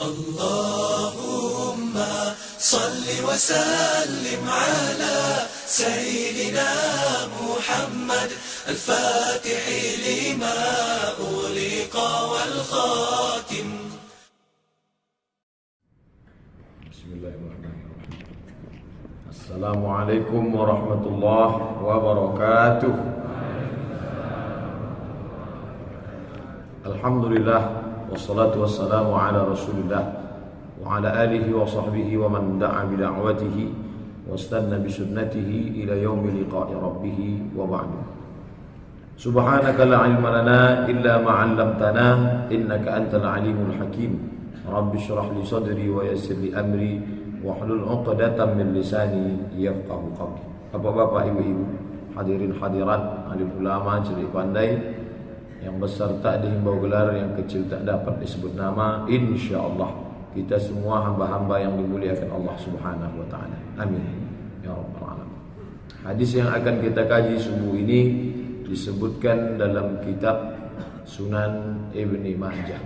اللهم صل وسلم على سيدنا محمد الفاتح لما أغلق والخاتم. بسم الله الرحمن الرحيم. السلام عليكم ورحمة الله وبركاته. Alhamdulillah wassalatu wassalamu ala Rasulillah wa ala alihi wa sahbihi wa man da'a bi da'watihi wastanna bi sunnatihi ila yaumi liqa'i rabbih wa ba'du. Subhanaka la ilma lana illa ma 'allamtana innaka antal alimul hakim. Rabbi shrah li sadri wa yassir li amri wahlul 'uqdatam min lisani yafqahu qawli. Bapak-bapak, ibu-ibu, hadirin hadirat, alim ulama, cerdik pandai, yang besar tak dihimbau gelar, yang kecil tak dapat disebut nama. InsyaAllah kita semua hamba-hamba yang dimuliakan Allah subhanahu wa ta'ala. Amin ya rabbal alamin. Hadis yang akan kita kaji subuh ini disebutkan dalam kitab Sunan Ibni Majah.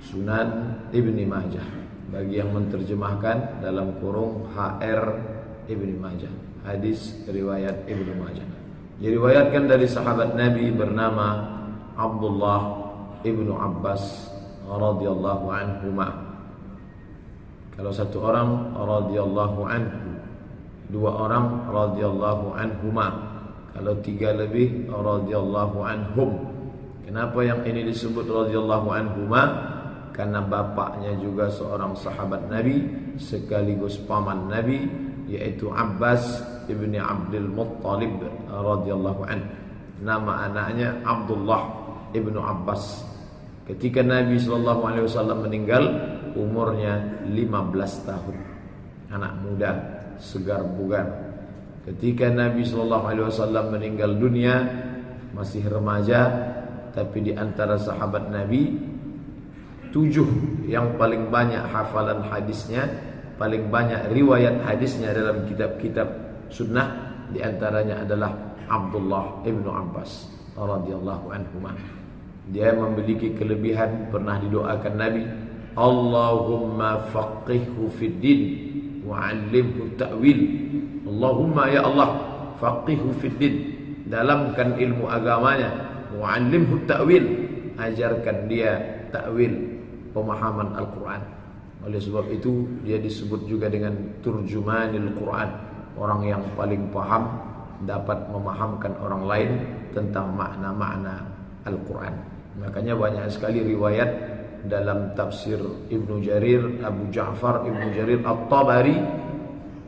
Sunan Ibni Majah, bagi yang menterjemahkan dalam kurung HR Ibni Majah, hadis riwayat Ibnu Majah. Diriwayatkan dari sahabat Nabi bernama Abdullah ibnu Abbas radhiyallahu anhuma. Kalau satu orang radhiyallahu anhu, dua orang radhiyallahu anhuma, kalau tiga lebih radhiyallahu anhum. Kenapa yang ini disebut radhiyallahu anhuma? Karena bapaknya juga seorang sahabat Nabi sekaligus paman Nabi, yaitu Abbas ibni Abdul Muttalib radhiyallahu anhu. Nama anaknya Abdullah ibnu Abbas. Ketika Nabi SAW meninggal, umurnya 15 tahun. Anak muda, segar bugar. Ketika Nabi SAW meninggal dunia, masih remaja. Tapi di antara sahabat Nabi, 7 yang paling banyak hafalan hadisnya, paling banyak riwayat hadisnya dalam kitab-kitab sunnah, di antaranya adalah Abdullah ibnu Abbas radhiyallahu anhuma. Dia memiliki kelebihan, pernah didoakan Nabi, Allahumma faqihhu fid din wa 'allimhu ta'wil. Allahumma ya Allah, faqihhu fid din, dalamkan ilmu agamanya, wa 'allimhu ta'wil, ajarkan dia ta'wil, pemahaman Al-Quran. Oleh sebab itu dia disebut juga dengan turjumanil Quran, orang yang paling paham, dapat memahamkan orang lain tentang makna-makna Al-Quran. Makanya banyak sekali riwayat dalam tafsir Ibnu Jarir, Abu Ja'far Ibnu Jarir At-Tabari,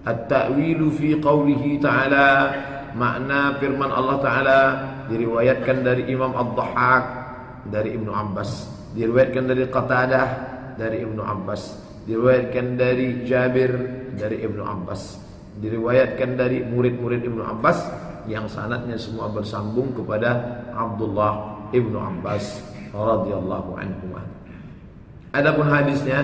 At-ta'wilu fi qawlihi ta'ala, makna firman Allah Ta'ala, diriwayatkan dari Imam Ad-Dhahhak dari Ibnu Abbas, diriwayatkan dari Qatadah dari Ibnu Abbas, diriwayatkan dari Jabir dari Ibnu Abbas, diriwayatkan dari murid-murid Ibnu Abbas yang sanadnya semua bersambung kepada Abdullah Ibnu Abbas radhiyallahu anhu. Adapun hadisnya,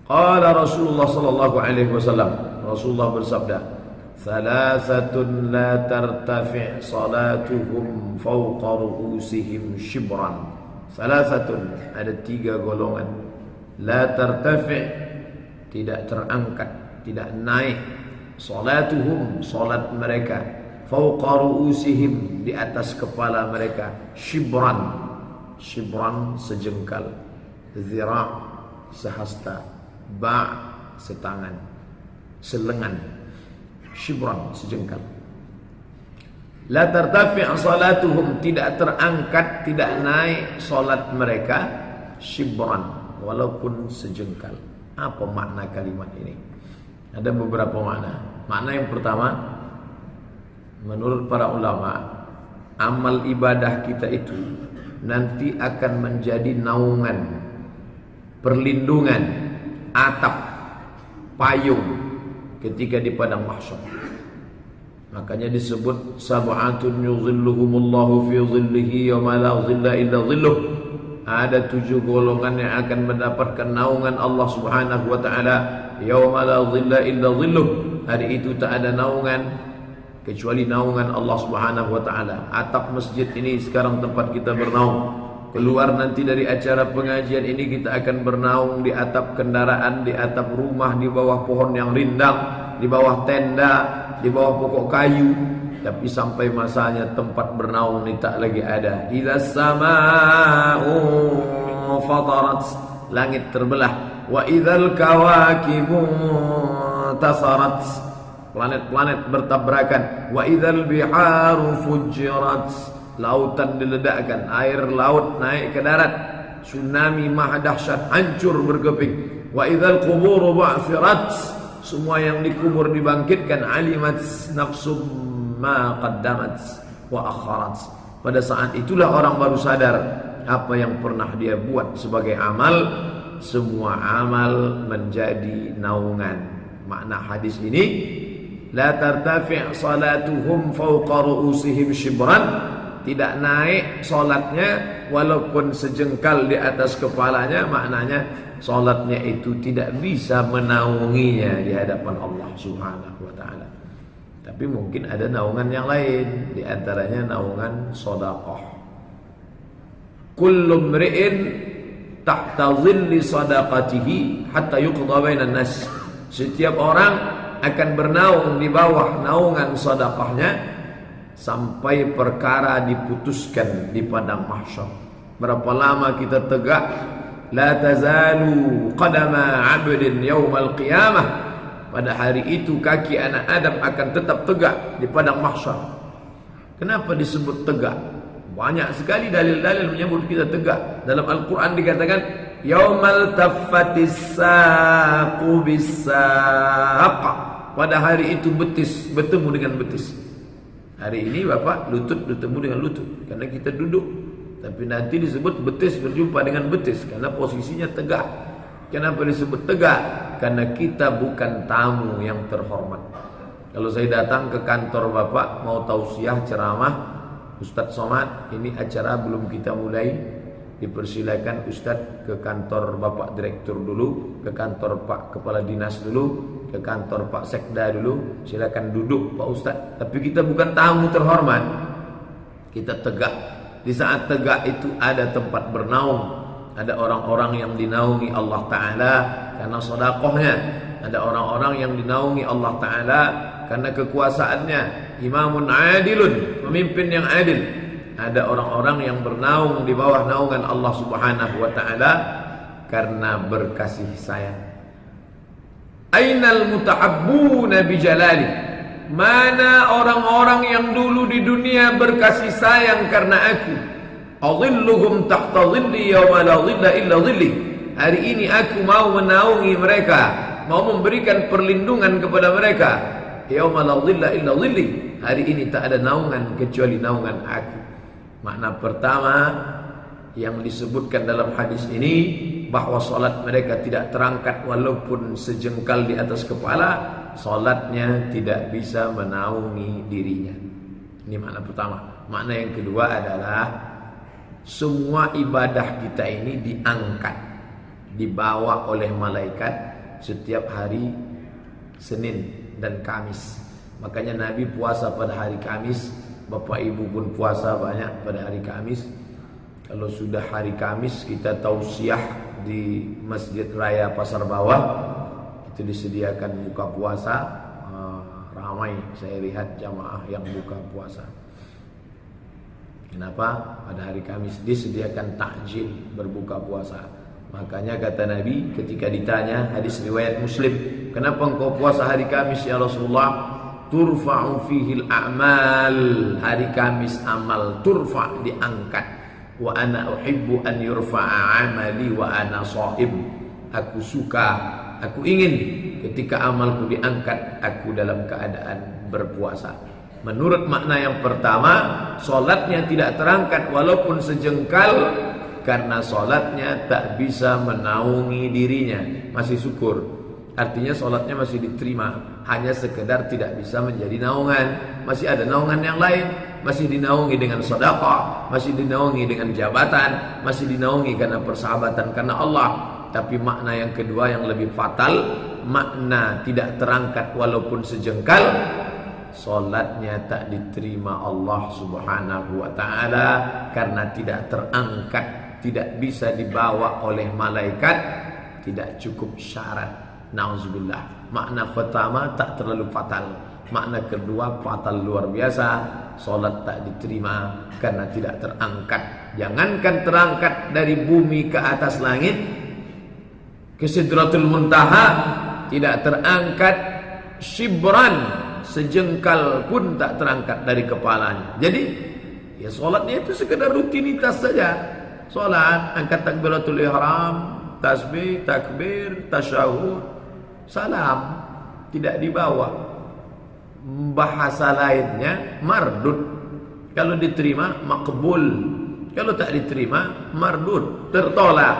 qala Rasulullah sallallahu alaihi wasallam, Rasulullah bersabda, "Thalathatun la tartafi' salatuhum fawqa ru'usihim shibran." Thalathatun, ada 3 golongan, la tartafi', tidak terangkat, tidak naik, salatuhum, salat mereka, fawqa ru'usihim, di atas kepala mereka, shibran, shibran sejengkal, zira' sehasta, ba' setangan, selengan, shibran sejengkal. La tartafi' salatuhum, tidak terangkat, tidak naik salat mereka, shibran, walaupun sejengkal. Apa makna kalimat ini? Ada beberapa makna. Makna yang pertama, menurut para ulama, amal ibadah kita itu nanti akan menjadi naungan, perlindungan, atap, payung ketika di padang mahsyar. Makanya disebut sab'atun yuzilluhumullahu fi zillihi yawma la zilla illa zilluh. Ada 7 golongan yang akan mendapatkan naungan Allah subhanahu wa ta'ala, yawma la zilla illa zilluh. Hari itu tak ada naungan kecuali naungan Allah subhanahu wa ta'ala. Atap masjid ini sekarang tempat kita bernaung. Keluar nanti dari acara pengajian ini kita akan bernaung di atap kendaraan, di atap rumah, di bawah pohon yang rindang, di bawah tenda, di bawah pokok kayu. Tapi sampai masanya tempat bernaung ini tak lagi ada. Idza samaa'u fatarat, langit terbelah. Wa idzal kawakibu tasarat, planet-planet bertabrakan. Wa idzal biharu fujirat, lautan diledakkan, air laut naik ke darat, tsunami maha dahsyat, hancur berkeping. Wa idzal quburu ba'thirat, semua yang dikubur dibangkitkan. Alimat nafsum ma qaddamat wa akharat, pada saat itulah orang baru sadar apa yang pernah dia buat sebagai amal. Semua amal menjadi naungan. Makna hadis ini, la tartafi' salatuhum fawqa ru'usihim shibran, tidak naik solatnya walaupun sejengkal di atas kepalanya. Maknanya solatnya itu tidak bisa menaunginya di hadapan Allah Subhanahu wa ta'ala. Tapi mungkin ada naungan yang lain, di antaranya naungan sedekah. Kullu mri'in tahta dhilli sadaqatihi hatta yuqda bainan nas. Setiap orang akan bernaung di bawah naungan sedekahnya sampai perkara diputuskan di padang mahsyar. Berapa lama kita tegak? La tazalu qadama 'abdin yaumal qiyamah, pada hari itu kaki anak Adam akan tetap tegak di padang mahsyar. Kenapa disebut tegak? Banyak sekali dalil-dalil menyebut kita tegak. Dalam Al-Quran dikatakan yaumal taffatis saqu bis-saq, pada hari itu betis bertemu dengan betis. Hari ini Bapak lutut bertemu dengan lutut karena kita duduk, tapi nanti disebut betis berjumpa dengan betis karena posisinya tegak. Kenapa disebut tegak? Karena kita bukan tamu yang terhormat. Kalau saya datang ke kantor Bapak mau tausiah ceramah, Ustadz Somad, ini acara belum kita mulai, dipersilakan Ustadz ke kantor Bapak Direktur dulu, ke kantor Pak Kepala Dinas dulu, ke kantor Pak Sekda dulu, silakan duduk Pak Ustadz. Tapi kita bukan tamu terhormat, kita tegak. Di saat tegak itu ada tempat bernaung. Ada orang-orang yang dinaungi Allah Ta'ala karena sedekahnya. Ada orang-orang yang dinaungi Allah Ta'ala karena kekuasaannya. Imamun adilun, pemimpin yang adil. Ada orang-orang yang bernaung di bawah naungan Allah Subhanahu wa Ta'ala karena berkasih sayang. Ainal mutahabbuna bijalali, mana orang-orang yang dulu di dunia berkasih sayang karena aku. Adhilluhum tahta dhilli yawma la dhilla illa dhilli, hari ini aku mau menaungi mereka, mau memberikan perlindungan kepada mereka. Yawma la dhilla illa dhilli, hari ini tak ada naungan kecuali naungan aku. Makna pertama yang disebutkan dalam hadis ini, bahwa salat mereka tidak terangkat walaupun sejengkal di atas kepala. Salatnya tidak bisa menaungi dirinya. Ini makna pertama. Makna yang kedua adalah semua ibadah kita ini diangkat, dibawa oleh malaikat setiap hari Senin dan Kamis. Makanya Nabi puasa pada hari Kamis, Bapak Ibu pun puasa banyak pada hari Kamis. Kalau sudah hari Kamis kita tausiah di Masjid Raya Pasar Bawah, itu disediakan buka puasa, ramai saya lihat jamaah yang buka puasa. Kenapa? Pada hari Kamis disediakan takjil berbuka puasa. Makanya kata Nabi ketika ditanya, hadis riwayat Muslim, kenapa engkau puasa hari Kamis ya Rasulullah? Turfa'u fihil a'mal, hari Kamis amal turfa' diangkat. Wa ana uhibbu an yurfa'a amali wa ana sha'im, aku suka, aku ingin ketika amalku diangkat aku dalam keadaan berpuasa. Menurut makna yang pertama, solatnya tidak terangkat walaupun sejengkal karena solatnya tak bisa menaungi dirinya. Masih syukur, artinya solatnya masih diterima, hanya sekedar tidak bisa menjadi naungan. Masih ada naungan yang lain, masih dinaungi dengan sedekah, masih dinaungi dengan jabatan, masih dinaungi karena persahabatan karena Allah. Tapi makna yang kedua yang lebih fatal, makna tidak terangkat walaupun sejengkal, solatnya tak diterima Allah Subhanahu wa ta'ala karena tidak terangkat tidak bisa dibawa oleh malaikat, tidak cukup syarat. Nauzubillah. Makna pertama tak terlalu fatal. Makna kedua fatal luar biasa. Solat tak diterima karena tidak terangkat. Jangankan terangkat dari bumi ke atas langit, ke Sidratul Muntaha, tidak terangkat shibran, sejengkal pun tak terangkat dari kepalanya. Jadi ya solatnya itu sekedar rutinitas saja. Solat, angkat takbiratul ihram, tasbih, takbir, tasyahud, salam, tidak dibawa. Bahasa lainnya mardud. Kalau diterima makbul, kalau tak diterima mardud, tertolak.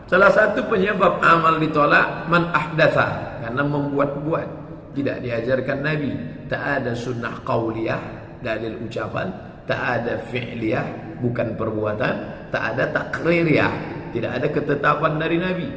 Salah satu penyebab amal ditolak man ahdatha, karena membuat-buat, tidak diajarkan Nabi. Tak ada sunnah qauliyah, dalil ucapan, tak ada fi'liyah, bukan perbuatan, tak ada takririyah, tidak ada ketetapan dari Nabi.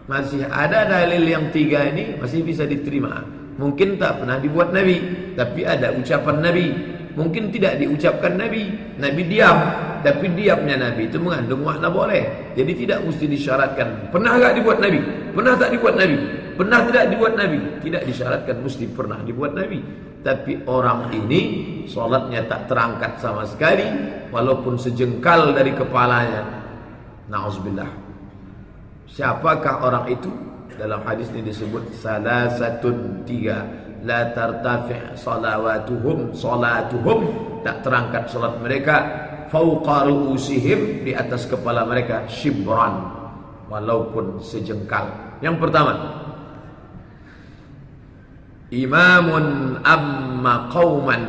Masih ada dalil yang tiga ini masih bisa diterima. Mungkin tak pernah dibuat Nabi, tapi ada ucapan Nabi. Mungkin tidak diucapkan Nabi, Nabi diam, tapi diamnya Nabi itu mengandung makna boleh. Jadi tidak mesti disyaratkan. Pernah tak dibuat Nabi? Pernah tak dibuat Nabi? Pernah tidak dibuat Nabi? Tidak disyaratkan mesti pernah dibuat Nabi. Tapi orang ini solatnya tak terangkat sama sekali, walaupun sejengkal dari kepalanya. Na'udzubillah. Siapakah orang itu? Dalam hadis ini disebut salasatun, tiga. La tartafi' salawatuhum, tak terangkat salat mereka, fauqa ru'usihim, di atas kepala mereka, shibran, walaupun sejengkal. Yang pertama, imamun amma qauman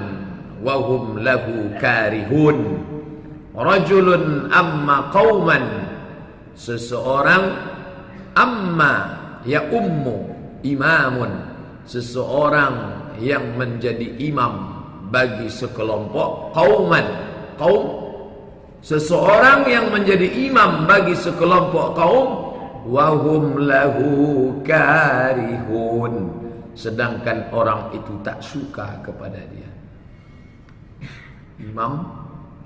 wa hum lahu karihun. Rajulun amma qauman, seseorang, amma ya ummu, imamun, seseorang yang menjadi imam bagi sekelompok qauman, kaum, seseorang yang menjadi imam bagi sekelompok kaum, wa hum lahu karihun, sedangkan orang itu tak suka kepada dia. Imam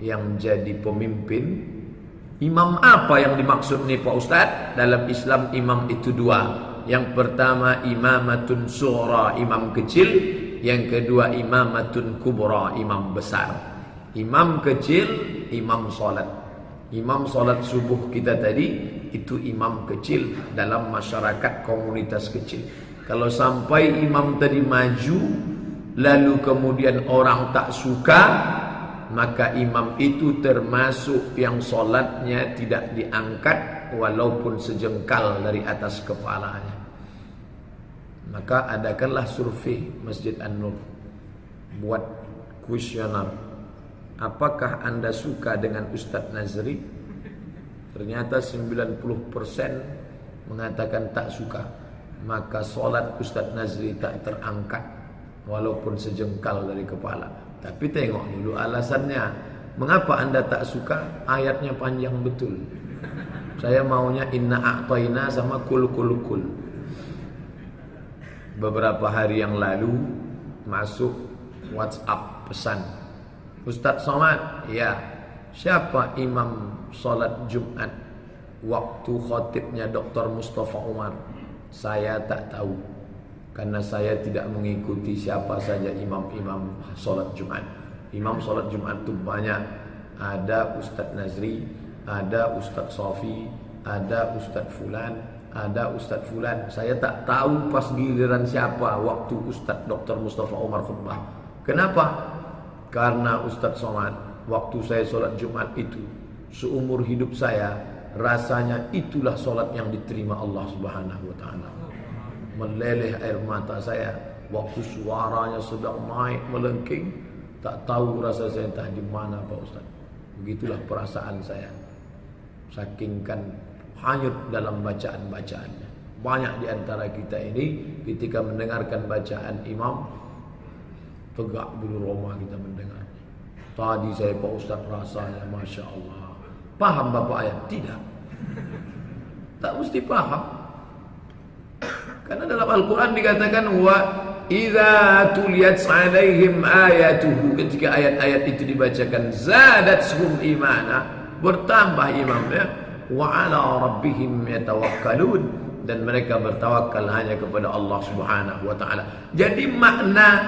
yang jadi pemimpin. Imam apa yang dimaksud nih Pak Ustadz? Dalam Islam imam itu dua. Yang pertama imamatun sughra, imam kecil. Yang kedua imamatun kubra, imam besar. Imam kecil, imam solat. Imam solat subuh kita tadi, itu imam kecil dalam masyarakat komunitas kecil. Kalau sampai imam tadi maju, lalu kemudian orang tak suka, maka imam itu termasuk yang solatnya tidak diangkat walaupun sejengkal dari atas kepalanya. Maka adakanlah survei Masjid An-Nur, buat kuesioner. Apakah anda suka dengan Ustadz Nazri? Ternyata 90% mengatakan tak suka. Maka solat Ustadz Nazri tak terangkat walaupun sejengkal dari kepala. Tapi tengok dulu alasannya. Mengapa anda tak suka? Ayatnya panjang betul. Saya maunya inna a'tayna sama kul kul kul. Beberapa hari yang lalu masuk WhatsApp pesan, Ustadz Somad, ya, siapa imam solat Jumat waktu khotibnya Dr. Mustafa Umar? Saya tak tahu, karena saya tidak mengikuti siapa saja imam-imam solat Jumat. Imam solat Jumat itu banyak. Ada Ustadz Nazri, ada Ustadz Sofi, ada Ustadz Fulan, ada Ustadz Fulan. Saya tak tahu pas giliran siapa waktu Ustadz Dr. Mustafa Umar khutbah. Kenapa? Karena Ustadz Somad, waktu saya solat Jumat itu, seumur hidup saya, rasanya itulah solat yang diterima Allah Subhanahu wa ta'ala. Meleleh air mata saya waktu suaranya sedang naik melengking. Tak tahu rasa saya entah di mana Pak Ustaz. Begitulah perasaan saya. Saking kan hanyut dalam bacaan-bacaannya. Banyak di antara kita ini ketika mendengarkan bacaan imam, tegak bulu roma kita mendengar. Tadi saya Pak Ustaz rasanya Masya Allah. Paham Bapak ayat? Tidak. Tak mesti paham. Karena dalam Al-Quran dikatakan wa idza tuliyat 'alaihim ayatuhu, ketika ayat-ayat itu dibacakan, zadatuhum imana, bertambah imamnya. Wa 'ala rabbihim yatawakkalun, dan mereka bertawakal hanya kepada Allah Subhanahu wa taala. Jadi makna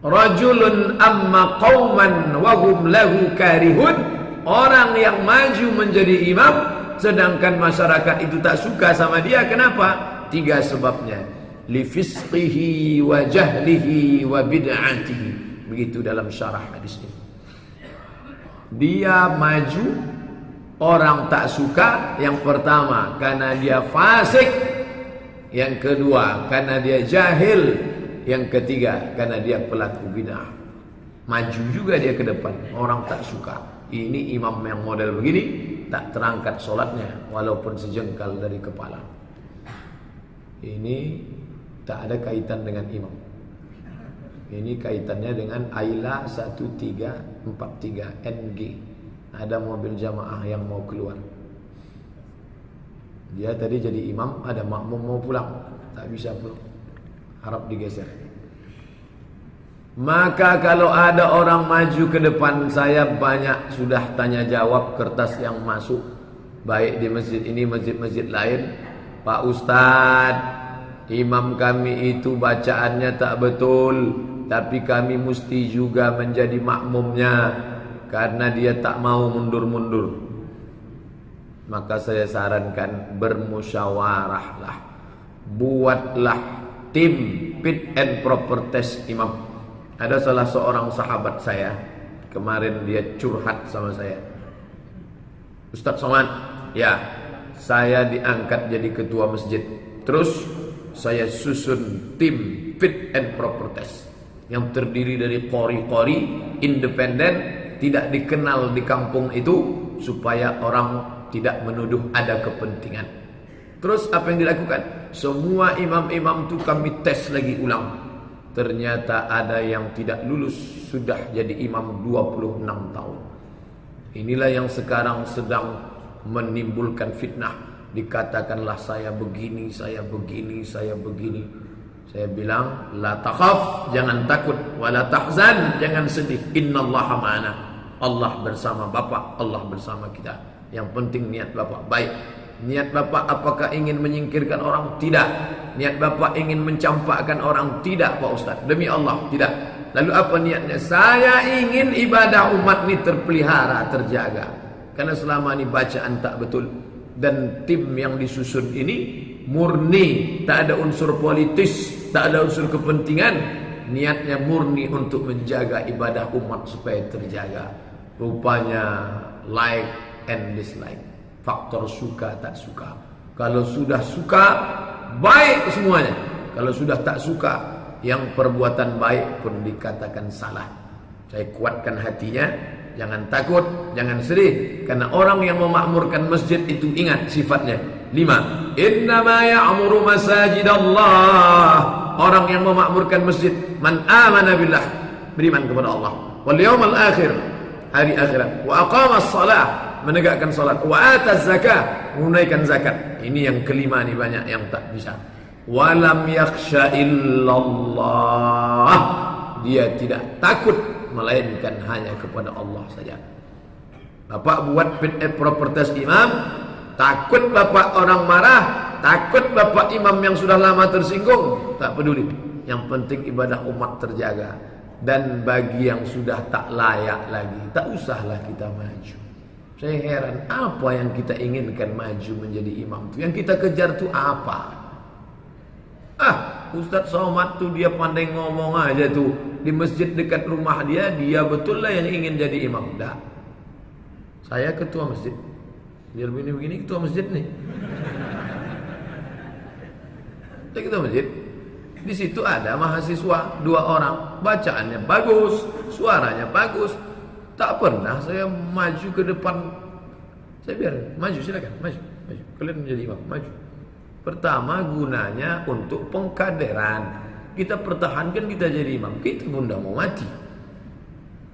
rajulun amma qauman wa hum lahu karihun, orang yang maju menjadi imam sedangkan masyarakat itu tak suka sama dia. Kenapa? 3 sebabnya. Li fisqihi wa jahlihi wa bid'atihi. Begitu dalam syarah hadis ini. Dia maju, orang tak suka. Yang pertama karena dia fasik, yang kedua karena dia jahil, yang ketiga karena dia pelaku bid'ah. Maju juga dia ke depan, orang tak suka. Ini imam yang model begini, tak terangkat solatnya walaupun sejengkal dari kepala. Ini tak ada kaitan dengan imam. Ini kaitannya dengan Ayla 1343 NG. Ada mobil jamaah yang mau keluar. Dia tadi jadi imam, ada makmum mau pulang, tak bisa pulang, harap digeser. Maka kalau ada orang maju ke depan, saya banyak sudah tanya jawab kertas yang masuk, baik di masjid ini, masjid-masjid lain. Pak Ustadz, imam kami itu bacaannya tak betul, tapi kami mesti juga menjadi makmumnya karena dia tak mau mundur-mundur. Maka saya sarankan bermusyawarahlah, buatlah tim fit and proper test imam. Ada salah seorang sahabat saya, kemarin dia curhat sama saya. Ustadz Somad, ya, saya diangkat jadi ketua masjid. Terus saya susun tim fit and proper test yang terdiri dari qori-qori independen, tidak dikenal di kampung itu, supaya orang tidak menuduh ada kepentingan. Terus apa yang dilakukan? Semua imam-imam itu kami tes lagi ulang. Ternyata ada yang tidak lulus, sudah jadi imam 26 tahun. Inilah yang sekarang sedang menimbulkan fitnah. Dikatakanlah saya begini, saya begini, saya begini. Saya bilang, la takhaf, jangan takut, wala tahzan, jangan sedih. Innallaha ma'ana. Allah bersama Bapak, Allah bersama kita. Yang penting niat Bapak baik. Niat Bapak apakah ingin menyingkirkan orang? Tidak. Niat Bapak ingin mencampakkan orang? Tidak, Pak Ustaz. Demi Allah, tidak. Lalu apa niatnya? Saya ingin ibadah umat ini terpelihara, terjaga. Karena selama ini bacaan tak betul. Dan tim yang disusun ini murni, tak ada unsur politis, tak ada unsur kepentingan. Niatnya murni untuk menjaga ibadah umat supaya terjaga. Rupanya like and dislike, faktor suka tak suka. Kalau sudah suka, baik semuanya. Kalau sudah tak suka, yang perbuatan baik pun dikatakan salah. Saya kuatkan hatinya, jangan takut, jangan sedih. Karena orang yang memakmurkan masjid itu, ingat sifatnya 5. Innama ya'muru masajidallah. Orang yang memakmurkan masjid, man amana billah, beriman kepada Allah, wal yawmal akhir, hari akhirat, wa aqamas salah, menegakkan salat, wa ataz zakah, menunaikan zakat. Ini yang kelima nih, banyak yang tak bisa. Walam yakhsha illallah, dia tidak takut melainkan hanya kepada Allah saja. Bapak buat fit and proper test imam, takut bapak orang marah, takut bapak imam yang sudah lama tersinggung, tak peduli. Yang penting ibadah umat terjaga. Dan bagi yang sudah tak layak lagi, tak usahlah kita maju. Saya heran, apa yang kita inginkan maju menjadi imam itu? Yang kita kejar itu apa? Ustadz Somad tuh dia pandai ngomong aja tuh. Di masjid dekat rumah dia betul lah yang ingin jadi imam. Dah. Saya ketua masjid. Biar begini ketua masjid nih. Saya ketua masjid. Di situ ada mahasiswa 2 orang, bacaannya bagus, suaranya bagus. Tak pernah saya maju ke depan. Saya biar maju, silakan, maju. Kalian menjadi imam, maju. Pertama gunanya untuk pengkaderan. Kita pertahankan kita jadi imam. Kita pun dah mau mati.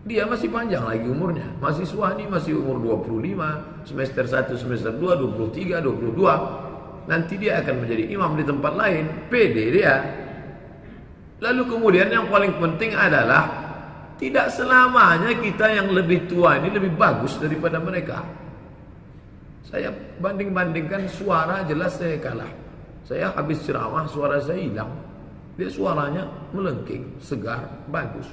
Dia masih panjang lagi umurnya. Mahasiswa ini masih umur 25, semester 1, semester 2, 23, 22. Nanti dia akan menjadi imam di tempat lain. Pede dia. Lalu kemudian yang paling penting adalah Tidak selamanya kita yang lebih tua ini lebih bagus daripada mereka. Saya banding-bandingkan suara, jelas saya kalah. Saya habis ceramah suara saya hilang. Dia suaranya melengking, segar, bagus.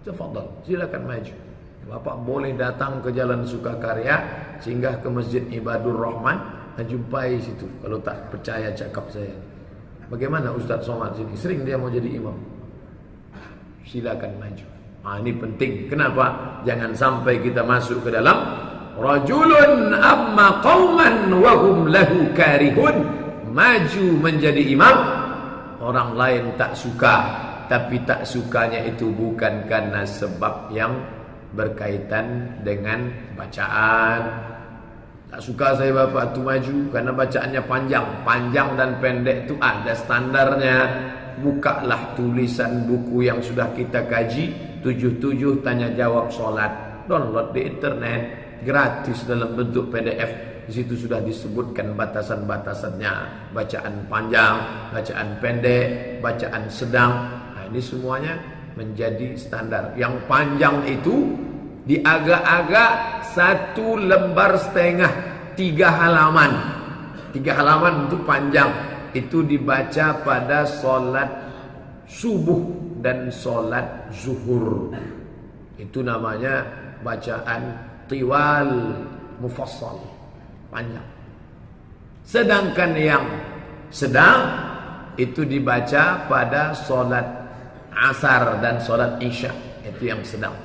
Tafadhal, silakan maju. Bapak boleh datang ke Jalan Sukakarya, singgah ke Masjid Ibadur Rahman, jumpai situ. Kalau tak percaya cakap saya. Bagaimana Ustaz Somad sini? Sering dia mau jadi imam. Silakan maju. Ini penting. Kenapa? Jangan sampai kita masuk ke dalam rajulun amma qauman wa hum lahu karihun. Maju menjadi imam, orang lain tak suka, tapi tak sukanya itu bukan karena sebab yang berkaitan dengan bacaan. Tak suka saya bapak itu maju karena bacaannya panjang. Panjang dan pendek itu ada standarnya. Bukalah tulisan buku yang sudah kita kaji, 77 tanya jawab solat. Download di internet, gratis dalam bentuk PDF. Di situ sudah disebutkan batasan-batasannya. Bacaan panjang, bacaan pendek, bacaan sedang. Nah, ini semuanya menjadi standar. Yang panjang itu diagak-agak 1,5 lembar, 3 halaman. 3 halaman itu panjang. Itu dibaca pada solat subuh dan solat zuhur. Itu namanya bacaan tiwal mufassal, panjang. Sedangkan yang sedang itu dibaca pada solat asar dan solat isya. Itu yang sedang.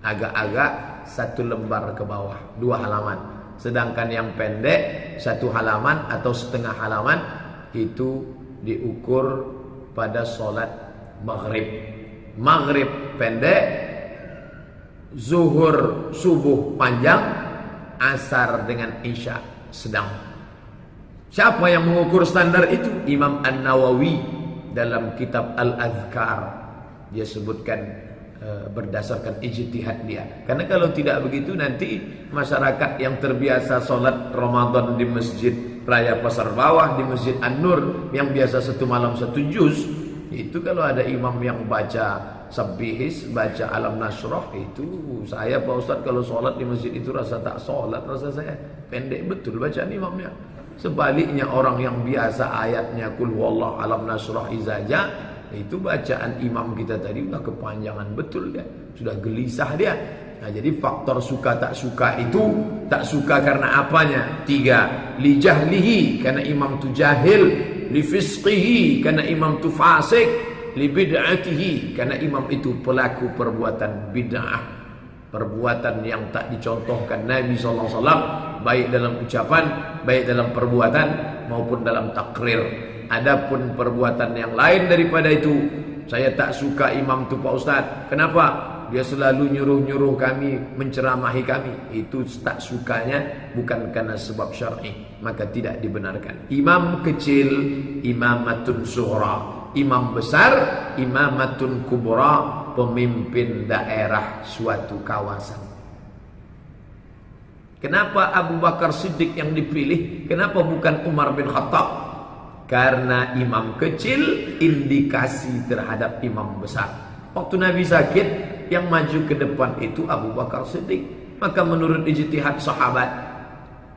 Agak-agak 1 lembar ke bawah, 2 halaman. Sedangkan yang pendek 1 halaman atau setengah halaman itu diukur pada solat maghrib. Maghrib pendek, zuhur subuh panjang, asar dengan isya sedang. Siapa yang mengukur standar itu? Imam An-Nawawi dalam kitab Al-Adhkar. Dia sebutkan berdasarkan ijtihad dia. Karena kalau tidak begitu nanti masyarakat yang terbiasa solat Ramadan di Masjid Raya Pasar Bawah, di Masjid An-Nur yang biasa 1 malam 1 juz, itu kalau ada imam yang baca Sabbihis, baca Alam Nasrah, itu saya Pak Ustaz kalau solat di masjid itu rasa tak solat, rasa saya pendek betul bacaan imamnya. Sebaliknya orang yang biasa ayatnya Qul huwallahu Alam Nasrah izaja, itu bacaan imam kita tadi udah kepanjangan betul dia, sudah gelisah dia. Nah, jadi faktor suka tak suka itu, tak suka karena apanya? 3, li jahlihi karena imam tu jahil, li fisqihi karena imam tu fasik, li bid'atihi karena imam itu pelaku perbuatan bid'ah, perbuatan yang tak dicontohkan Nabi SAW, baik dalam ucapan, baik dalam perbuatan maupun dalam takrir. Adapun perbuatan yang lain daripada itu, saya tak suka imam tu Pak Ustaz. Kenapa? Dia selalu nyuruh-nyuruh kami, menceramahi kami. Itu tak sukanya bukan karena sebab syar'i, maka tidak dibenarkan. Imam kecil, imamatun sughra. Imam besar, imamatun kubra, pemimpin daerah suatu kawasan. Kenapa Abu Bakar Siddiq yang dipilih? Kenapa bukan Umar bin Khattab? Karena imam kecil indikasi terhadap imam besar. Waktu Nabi sakit, yang maju ke depan itu Abu Bakar Siddiq. Maka menurut ijtihad sahabat,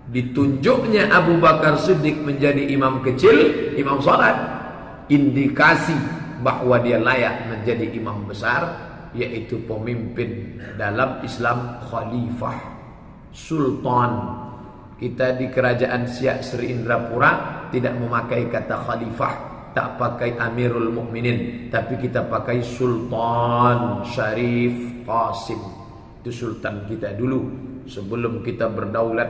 ditunjuknya Abu Bakar Siddiq menjadi imam kecil, imam salat, indikasi bahwa dia layak menjadi imam besar, yaitu pemimpin dalam Islam, khalifah, sultan. Kita di kerajaan Siak Sri Indrapura tidak memakai kata khalifah, tak pakai Amirul Mukminin, tapi kita pakai Sultan Syarif Qasim. Itu sultan kita dulu sebelum kita berdaulat,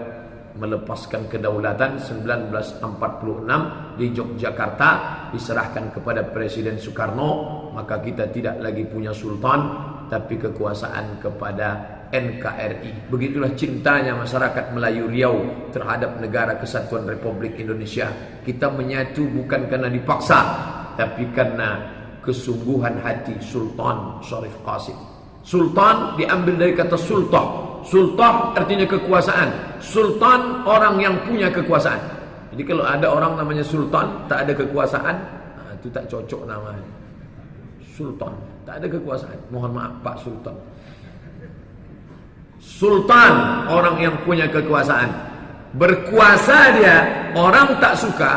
melepaskan kedaulatan 1946 di Yogyakarta, diserahkan kepada Presiden Soekarno. Maka kita tidak lagi punya sultan, tapi kekuasaan kepada NKRI. Begitulah cintanya masyarakat Melayu Riau terhadap negara kesatuan Republik Indonesia. Kita menyatu bukan karena dipaksa, tapi karena kesungguhan hati Sultan Syarif Qasim. Sultan diambil dari kata sultah. Sultah artinya kekuasaan. Sultan orang yang punya kekuasaan. Jadi kalau ada orang namanya sultan tak ada kekuasaan, itu tak cocok namanya. sultan, tak ada kekuasaan. Mohon maaf Pak Sultan. Sultan, orang yang punya kekuasaan. Berkuasa dia, orang tak suka.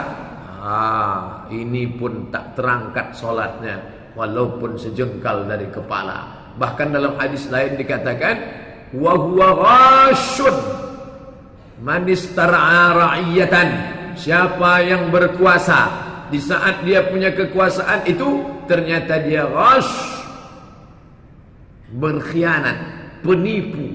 Ini pun tak terangkat solatnya, walaupun sejengkal dari kepala. Bahkan dalam hadis lain dikatakan, wa huwa ghashun man istar'a ra'iyatan. Siapa yang berkuasa, di saat dia punya kekuasaan itu ternyata dia ghash, berkhianat, penipu,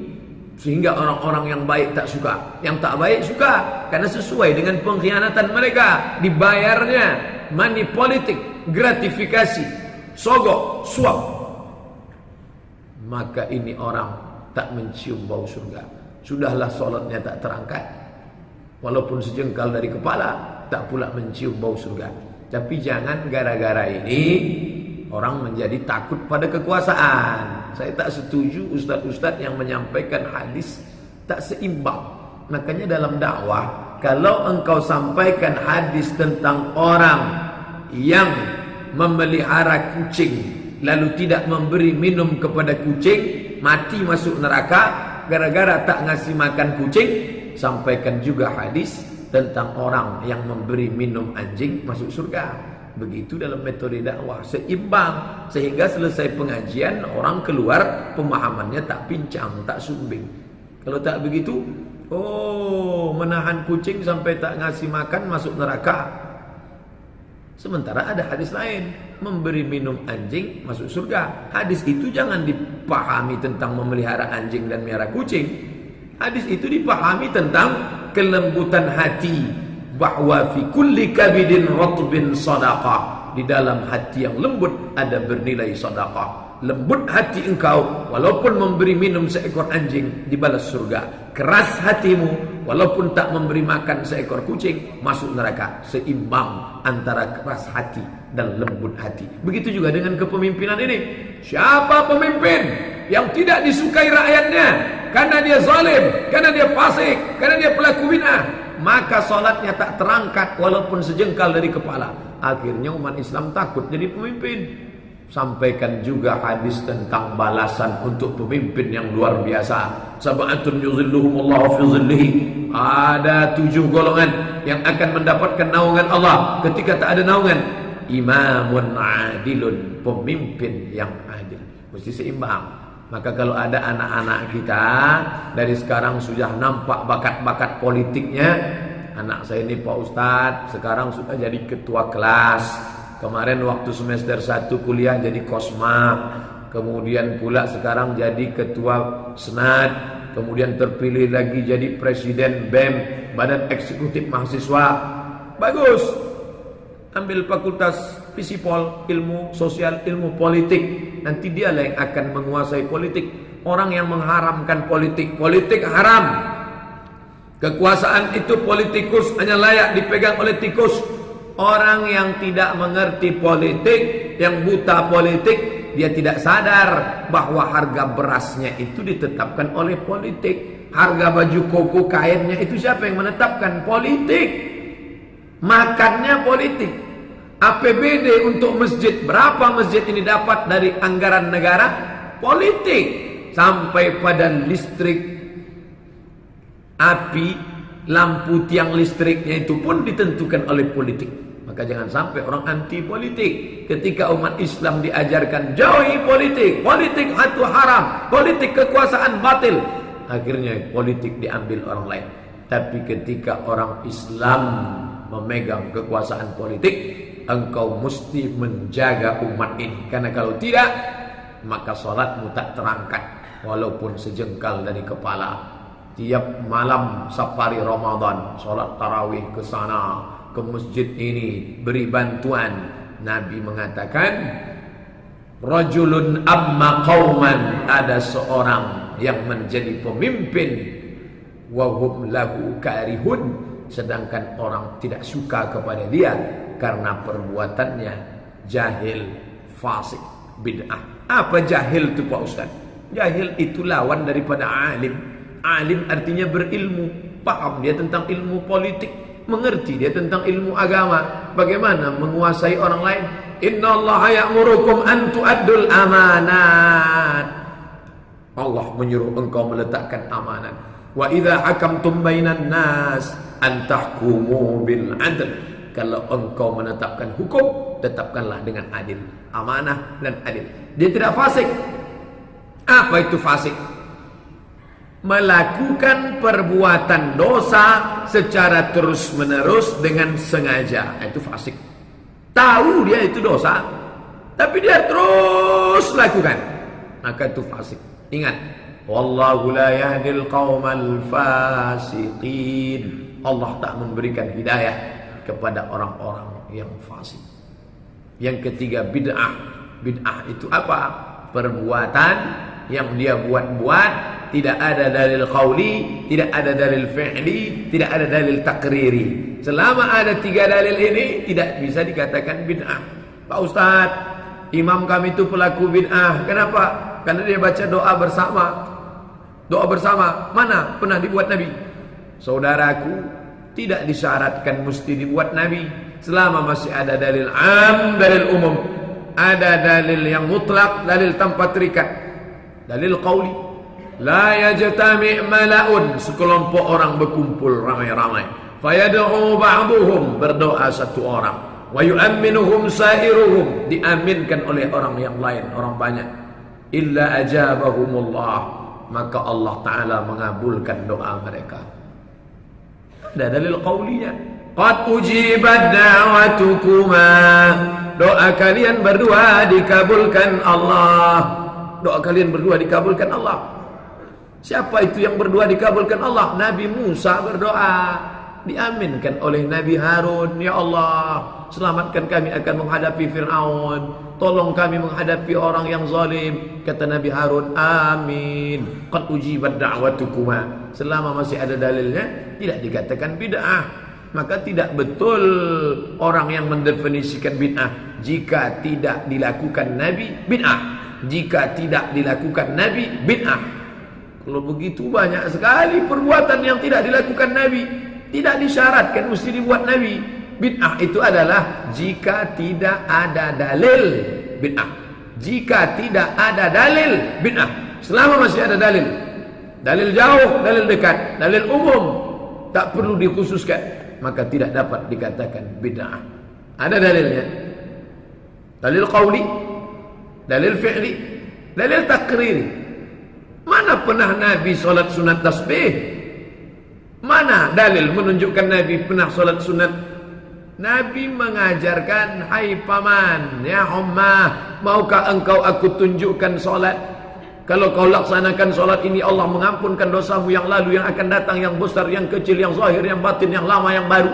sehingga orang-orang yang baik tak suka, yang tak baik suka, karena sesuai dengan pengkhianatan mereka. Dibayarnya money politik, gratifikasi, sogok, suap. Maka ini orang tak mencium bau surga. Sudahlah solatnya tak terangkat, walaupun sejengkal dari kepala, tak pula mencium bau surga. Tapi jangan gara-gara ini orang menjadi takut pada kekuasaan. Saya tak setuju ustaz-ustaz yang menyampaikan hadis tak seimbang. Makanya dalam dakwah, kalau engkau sampaikan hadis tentang orang yang memelihara kucing lalu tidak memberi minum kepada kucing, mati masuk neraka gara-gara tak ngasih makan kucing, sampaikan juga hadis tentang orang yang memberi minum anjing masuk surga. Begitu dalam metode dakwah, seimbang, sehingga selesai pengajian orang keluar pemahamannya tak pincang, tak sumbing. Kalau tak begitu, menahan kucing sampai tak ngasih makan masuk neraka. Sementara ada hadis lain, memberi minum anjing masuk surga. Hadis itu jangan dipahami tentang memelihara anjing dan melihara kucing. Hadis itu dipahami tentang kelembutan hati, bahwa fi kulli kabidin ratbin sadaqah. Di dalam hati yang lembut ada bernilai sedekah. Lembut hati engkau, walaupun memberi minum seekor anjing, dibalas surga. Keras hatimu, walaupun tak memberi makan seekor kucing, masuk neraka. Seimbang antara keras hati dan lembut hati. Begitu juga dengan kepemimpinan ini. Siapa pemimpin yang tidak disukai rakyatnya karena dia zalim, karena dia fasik, karena dia pelaku bid'ah, maka solatnya tak terangkat walaupun sejengkal dari kepala. Akhirnya umat Islam takut jadi pemimpin. Sampaikan juga hadis tentang balasan untuk pemimpin yang luar biasa. Sab'atun yuzilluhumullahu fi zillihi. Ada 7 golongan yang akan mendapatkan naungan Allah ketika tak ada naungan. Imamun adilun, pemimpin yang adil. Mesti seimbang. Maka kalau ada anak-anak kita dari sekarang sudah nampak bakat-bakat politiknya. Anak saya ini Pak Ustadz sekarang sudah jadi ketua kelas. Kemarin waktu semester 1 kuliah jadi kosma. Kemudian pula sekarang jadi ketua senat. Kemudian terpilih lagi jadi presiden BEM, Badan Eksekutif Mahasiswa. Bagus. Ambil fakultas Fisipol, ilmu sosial, ilmu politik. Nanti dialah yang akan menguasai politik. Orang yang mengharamkan politik, politik haram. Kekuasaan itu politikus hanya layak dipegang oleh tikus. Orang yang tidak mengerti politik, yang buta politik, dia tidak sadar bahwa harga berasnya itu ditetapkan oleh politik. Harga baju koko kainnya itu siapa yang menetapkan? Politik. Makannya politik. APBD untuk masjid, berapa masjid ini dapat dari anggaran negara? Politik. Sampai pada listrik, api, lampu tiang listriknya itu pun ditentukan oleh politik. Maka jangan sampai orang anti politik. Ketika umat Islam diajarkan jauhi politik, politik itu haram, politik kekuasaan batil, akhirnya politik diambil orang lain. Tapi ketika orang Islam memegang kekuasaan politik, engkau mesti menjaga umat ini. Karena kalau tidak, maka salatmu tak terangkat walaupun sejengkal dari kepala. Tiap malam safari Ramadan, salat tarawih ke sana, ke masjid ini, beri bantuan. Nabi mengatakan, rajulun amma qauman, ada seorang yang menjadi pemimpin, wa hum lahu karihun, sedangkan orang tidak suka kepada dia karena perbuatannya jahil, fasik, bid'ah. Apa jahil itu Pak Ustaz? Jahil itu lawan daripada alim. Alim artinya berilmu, paham dia tentang ilmu politik, mengerti dia tentang ilmu agama, bagaimana menguasai orang lain. Innallaha ya'murukum an tu'addul amanat. Allah menyuruh engkau meletakkan amanat. Wa idza hakamtum bainan nas an tahkumu bil adl. Kalau engkau menetapkan hukum, tetapkanlah dengan adil, amanah dan adil. Dia tidak fasik. Apa itu fasik? Melakukan perbuatan dosa secara terus-menerus dengan sengaja, itu fasik. Tahu dia itu dosa, tapi dia terus lakukan, maka itu fasik. Ingat, wallahu la yahdil qaumal fasiqin. Allah tak memberikan hidayah kepada orang-orang yang fasik. Yang ketiga, bid'ah. Bid'ah itu apa? Perbuatan yang dia buat-buat, tidak ada dalil qauli, tidak ada dalil fi'li, tidak ada dalil takriri. Selama ada 3 dalil ini, tidak bisa dikatakan bid'ah. Pak Ustadz, imam kami itu pelaku bid'ah. Kenapa? Karena dia baca doa bersama. Doa bersama mana pernah dibuat Nabi? Saudaraku, tidak disyaratkan mesti dibuat Nabi. Selama masih ada dalil am, dalil umum, ada dalil yang mutlak, dalil tanpa terikat. Dalil qauli, la yajtami' mala'un, sekelompok orang berkumpul ramai-ramai, fayad'u ba'duhum, berdoa satu orang, wa yu'amminuhum sa'iruhum, diaminkan oleh orang yang lain, orang banyak, illa ajabahumullah, maka Allah Ta'ala mengabulkan doa mereka. Ada dalil qaulinya, qad ujibat da'watukuma, doa kalian berdua dikabulkan Allah. Doa kalian berdua dikabulkan Allah. Siapa itu yang berdua dikabulkan Allah? Nabi Musa berdoa, diaminkan oleh Nabi Harun. Ya Allah, selamatkan kami akan menghadapi Fir'aun, tolong kami menghadapi orang yang zalim. Kata Nabi Harun, amin. Qad ujibat da'watukuma. Selama masih ada dalilnya, tidak dikatakan bid'ah. Maka tidak betul orang yang mendefinisikan bid'ah. Jika tidak dilakukan Nabi, bid'ah. Jika tidak dilakukan Nabi, bid'ah. Kalau begitu banyak sekali perbuatan yang tidak dilakukan Nabi, tidak disyaratkan mesti dibuat Nabi. Bid'ah itu adalah jika tidak ada dalil, bid'ah. Jika tidak ada dalil, bid'ah. Selama masih ada dalil, dalil jauh, dalil dekat, dalil umum, tak perlu dikhususkan, maka tidak dapat dikatakan bid'ah. Ada dalilnya, dalil qauli, dalil fi'li, dalil takriri. Mana pernah Nabi solat sunat tasbih? Mana dalil menunjukkan Nabi pernah solat sunat? Nabi mengajarkan, hai paman, ya ummah, maukah engkau aku tunjukkan solat? Kalau kau laksanakan solat ini, Allah mengampunkan dosamu yang lalu, yang akan datang, yang besar, yang kecil, yang zahir, yang batin, yang lama, yang baru.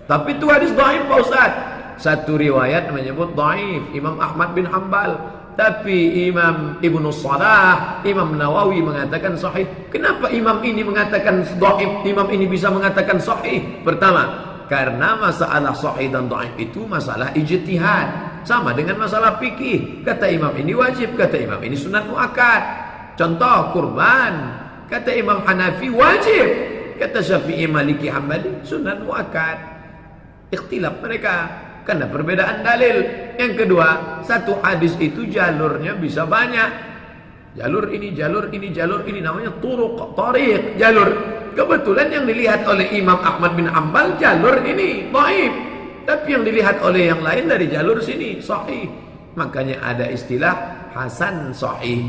Tapi itu hadis dhaif, Pak Ustaz. Satu riwayat menyebut dhaif, Imam Ahmad bin Hanbal. Tapi Imam Ibnu Salah, Imam Nawawi mengatakan sahih. Kenapa imam ini mengatakan dhaif, imam ini bisa mengatakan sahih? Pertama, karena masalah sahih dan dhaif itu masalah ijtihad. Sama dengan masalah fikih. Kata imam ini wajib, kata imam ini sunat muakkad. Contoh kurban, kata Imam Hanafi wajib, kata Syafi'i, Maliki, Hambali sunat muakkad. Ikhtilaf mereka karena perbedaan dalil. Yang kedua, satu hadis itu jalurnya bisa banyak. Jalur ini, jalur ini, jalur ini, namanya turuq, tariq, jalur. Kebetulan yang dilihat oleh Imam Ahmad bin Hanbal jalur ini dhaif, tapi yang dilihat oleh yang lain dari jalur sini sahih. Makanya ada istilah hasan sahih.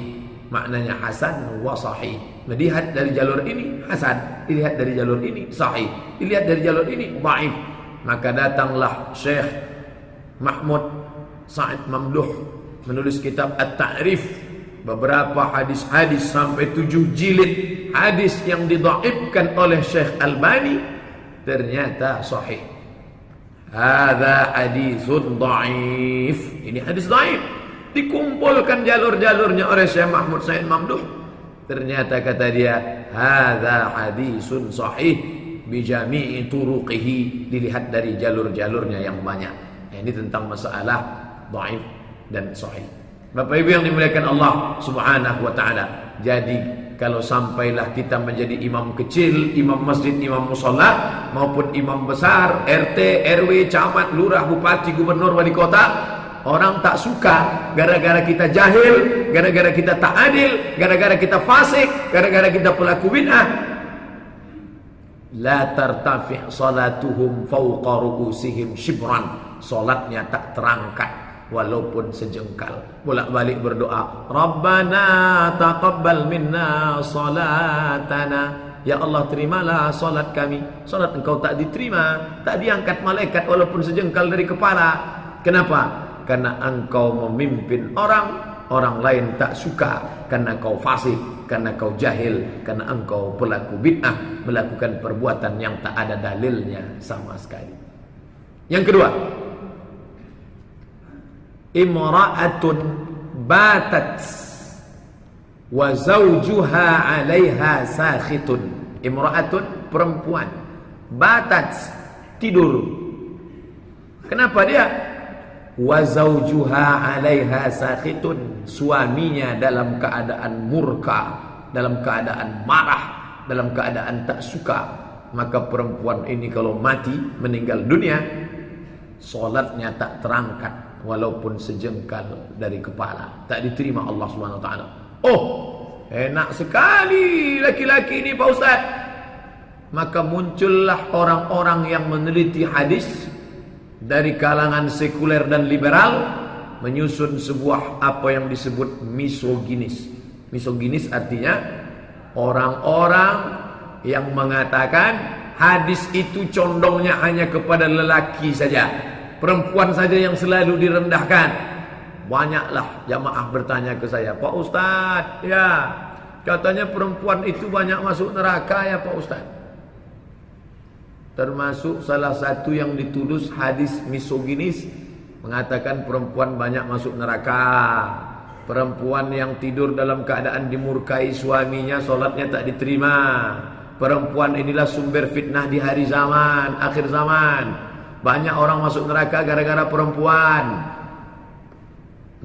Maknanya hasan wa sahih. Melihat dari jalur ini hasan, dilihat dari jalur ini sahih, dilihat dari jalur ini dhaif. Maka datanglah Syekh Mahmud Sa'id Mamduh menulis kitab At-Ta'rif, beberapa hadis-hadis sampai 7 jilid hadis yang didhaifkan oleh Syekh Albani ternyata sahih. Hadza haditsun dhaif. Ini hadis dhaif. Dikumpulkan jalur-jalurnya oleh Syekh Mahmud Sa'id Mamduh. Ternyata kata dia, hadza haditsun sahih bijami'i turuqihi, dilihat dari jalur-jalurnya yang banyak. Ini tentang masalah dhaif dan sahih. Bapak Ibu yang dimuliakan Allah Subhanahu wa taala. Jadi kalau sampailah kita menjadi imam kecil, imam masjid, imam mushola, maupun imam besar, RT, RW, camat, lurah, bupati, gubernur, wali kota, orang tak suka gara-gara kita jahil, gara-gara kita tak adil, gara-gara kita fasik, gara-gara kita pelaku bid'ah. La tartafi' salatuhum fawqa ru'usihim shibran. Salatnya tak terangkat walaupun sejengkal. Bolak-balik berdoa, Rabbana taqabbal minna salatana. Ya Allah, terimalah salat kami. Salat engkau tak diterima, tak diangkat malaikat walaupun sejengkal dari kepala. Kenapa? Karena engkau memimpin orang lain tak suka, karena kau fasik, karena kau jahil, karena engkau pelaku bid'ah, melakukan perbuatan yang tak ada dalilnya sama sekali. Yang kedua, imra'atun batat wa zawjuha 'alaiha sakhitun. Imra'atun, perempuan, batat, tidur. Kenapa dia? Wa zawjuha 'alaiha sakhitun, suaminya dalam keadaan murka, dalam keadaan marah, dalam keadaan tak suka. Maka perempuan ini kalau mati, meninggal dunia, salatnya tak terangkat walaupun sejengkal dari kepala, tak diterima Allah Subhanahu wa taala. Oh, enak sekali laki-laki ini Pak Ustaz. Maka muncullah orang-orang yang meneliti hadis dari kalangan sekuler dan liberal, menyusun sebuah apa yang disebut misoginis. Misoginis artinya orang-orang yang mengatakan hadis itu condongnya hanya kepada lelaki saja, perempuan saja yang selalu direndahkan. Banyaklah jamaah bertanya ke saya, Pak Ustadz, ya katanya perempuan itu banyak masuk neraka ya Pak Ustadz. Termasuk salah satu yang ditulis hadis misoginis, mengatakan perempuan banyak masuk neraka. Perempuan yang tidur dalam keadaan dimurkai suaminya, solatnya tak diterima. Perempuan inilah sumber fitnah di hari zaman, akhir zaman. Banyak orang masuk neraka gara-gara perempuan.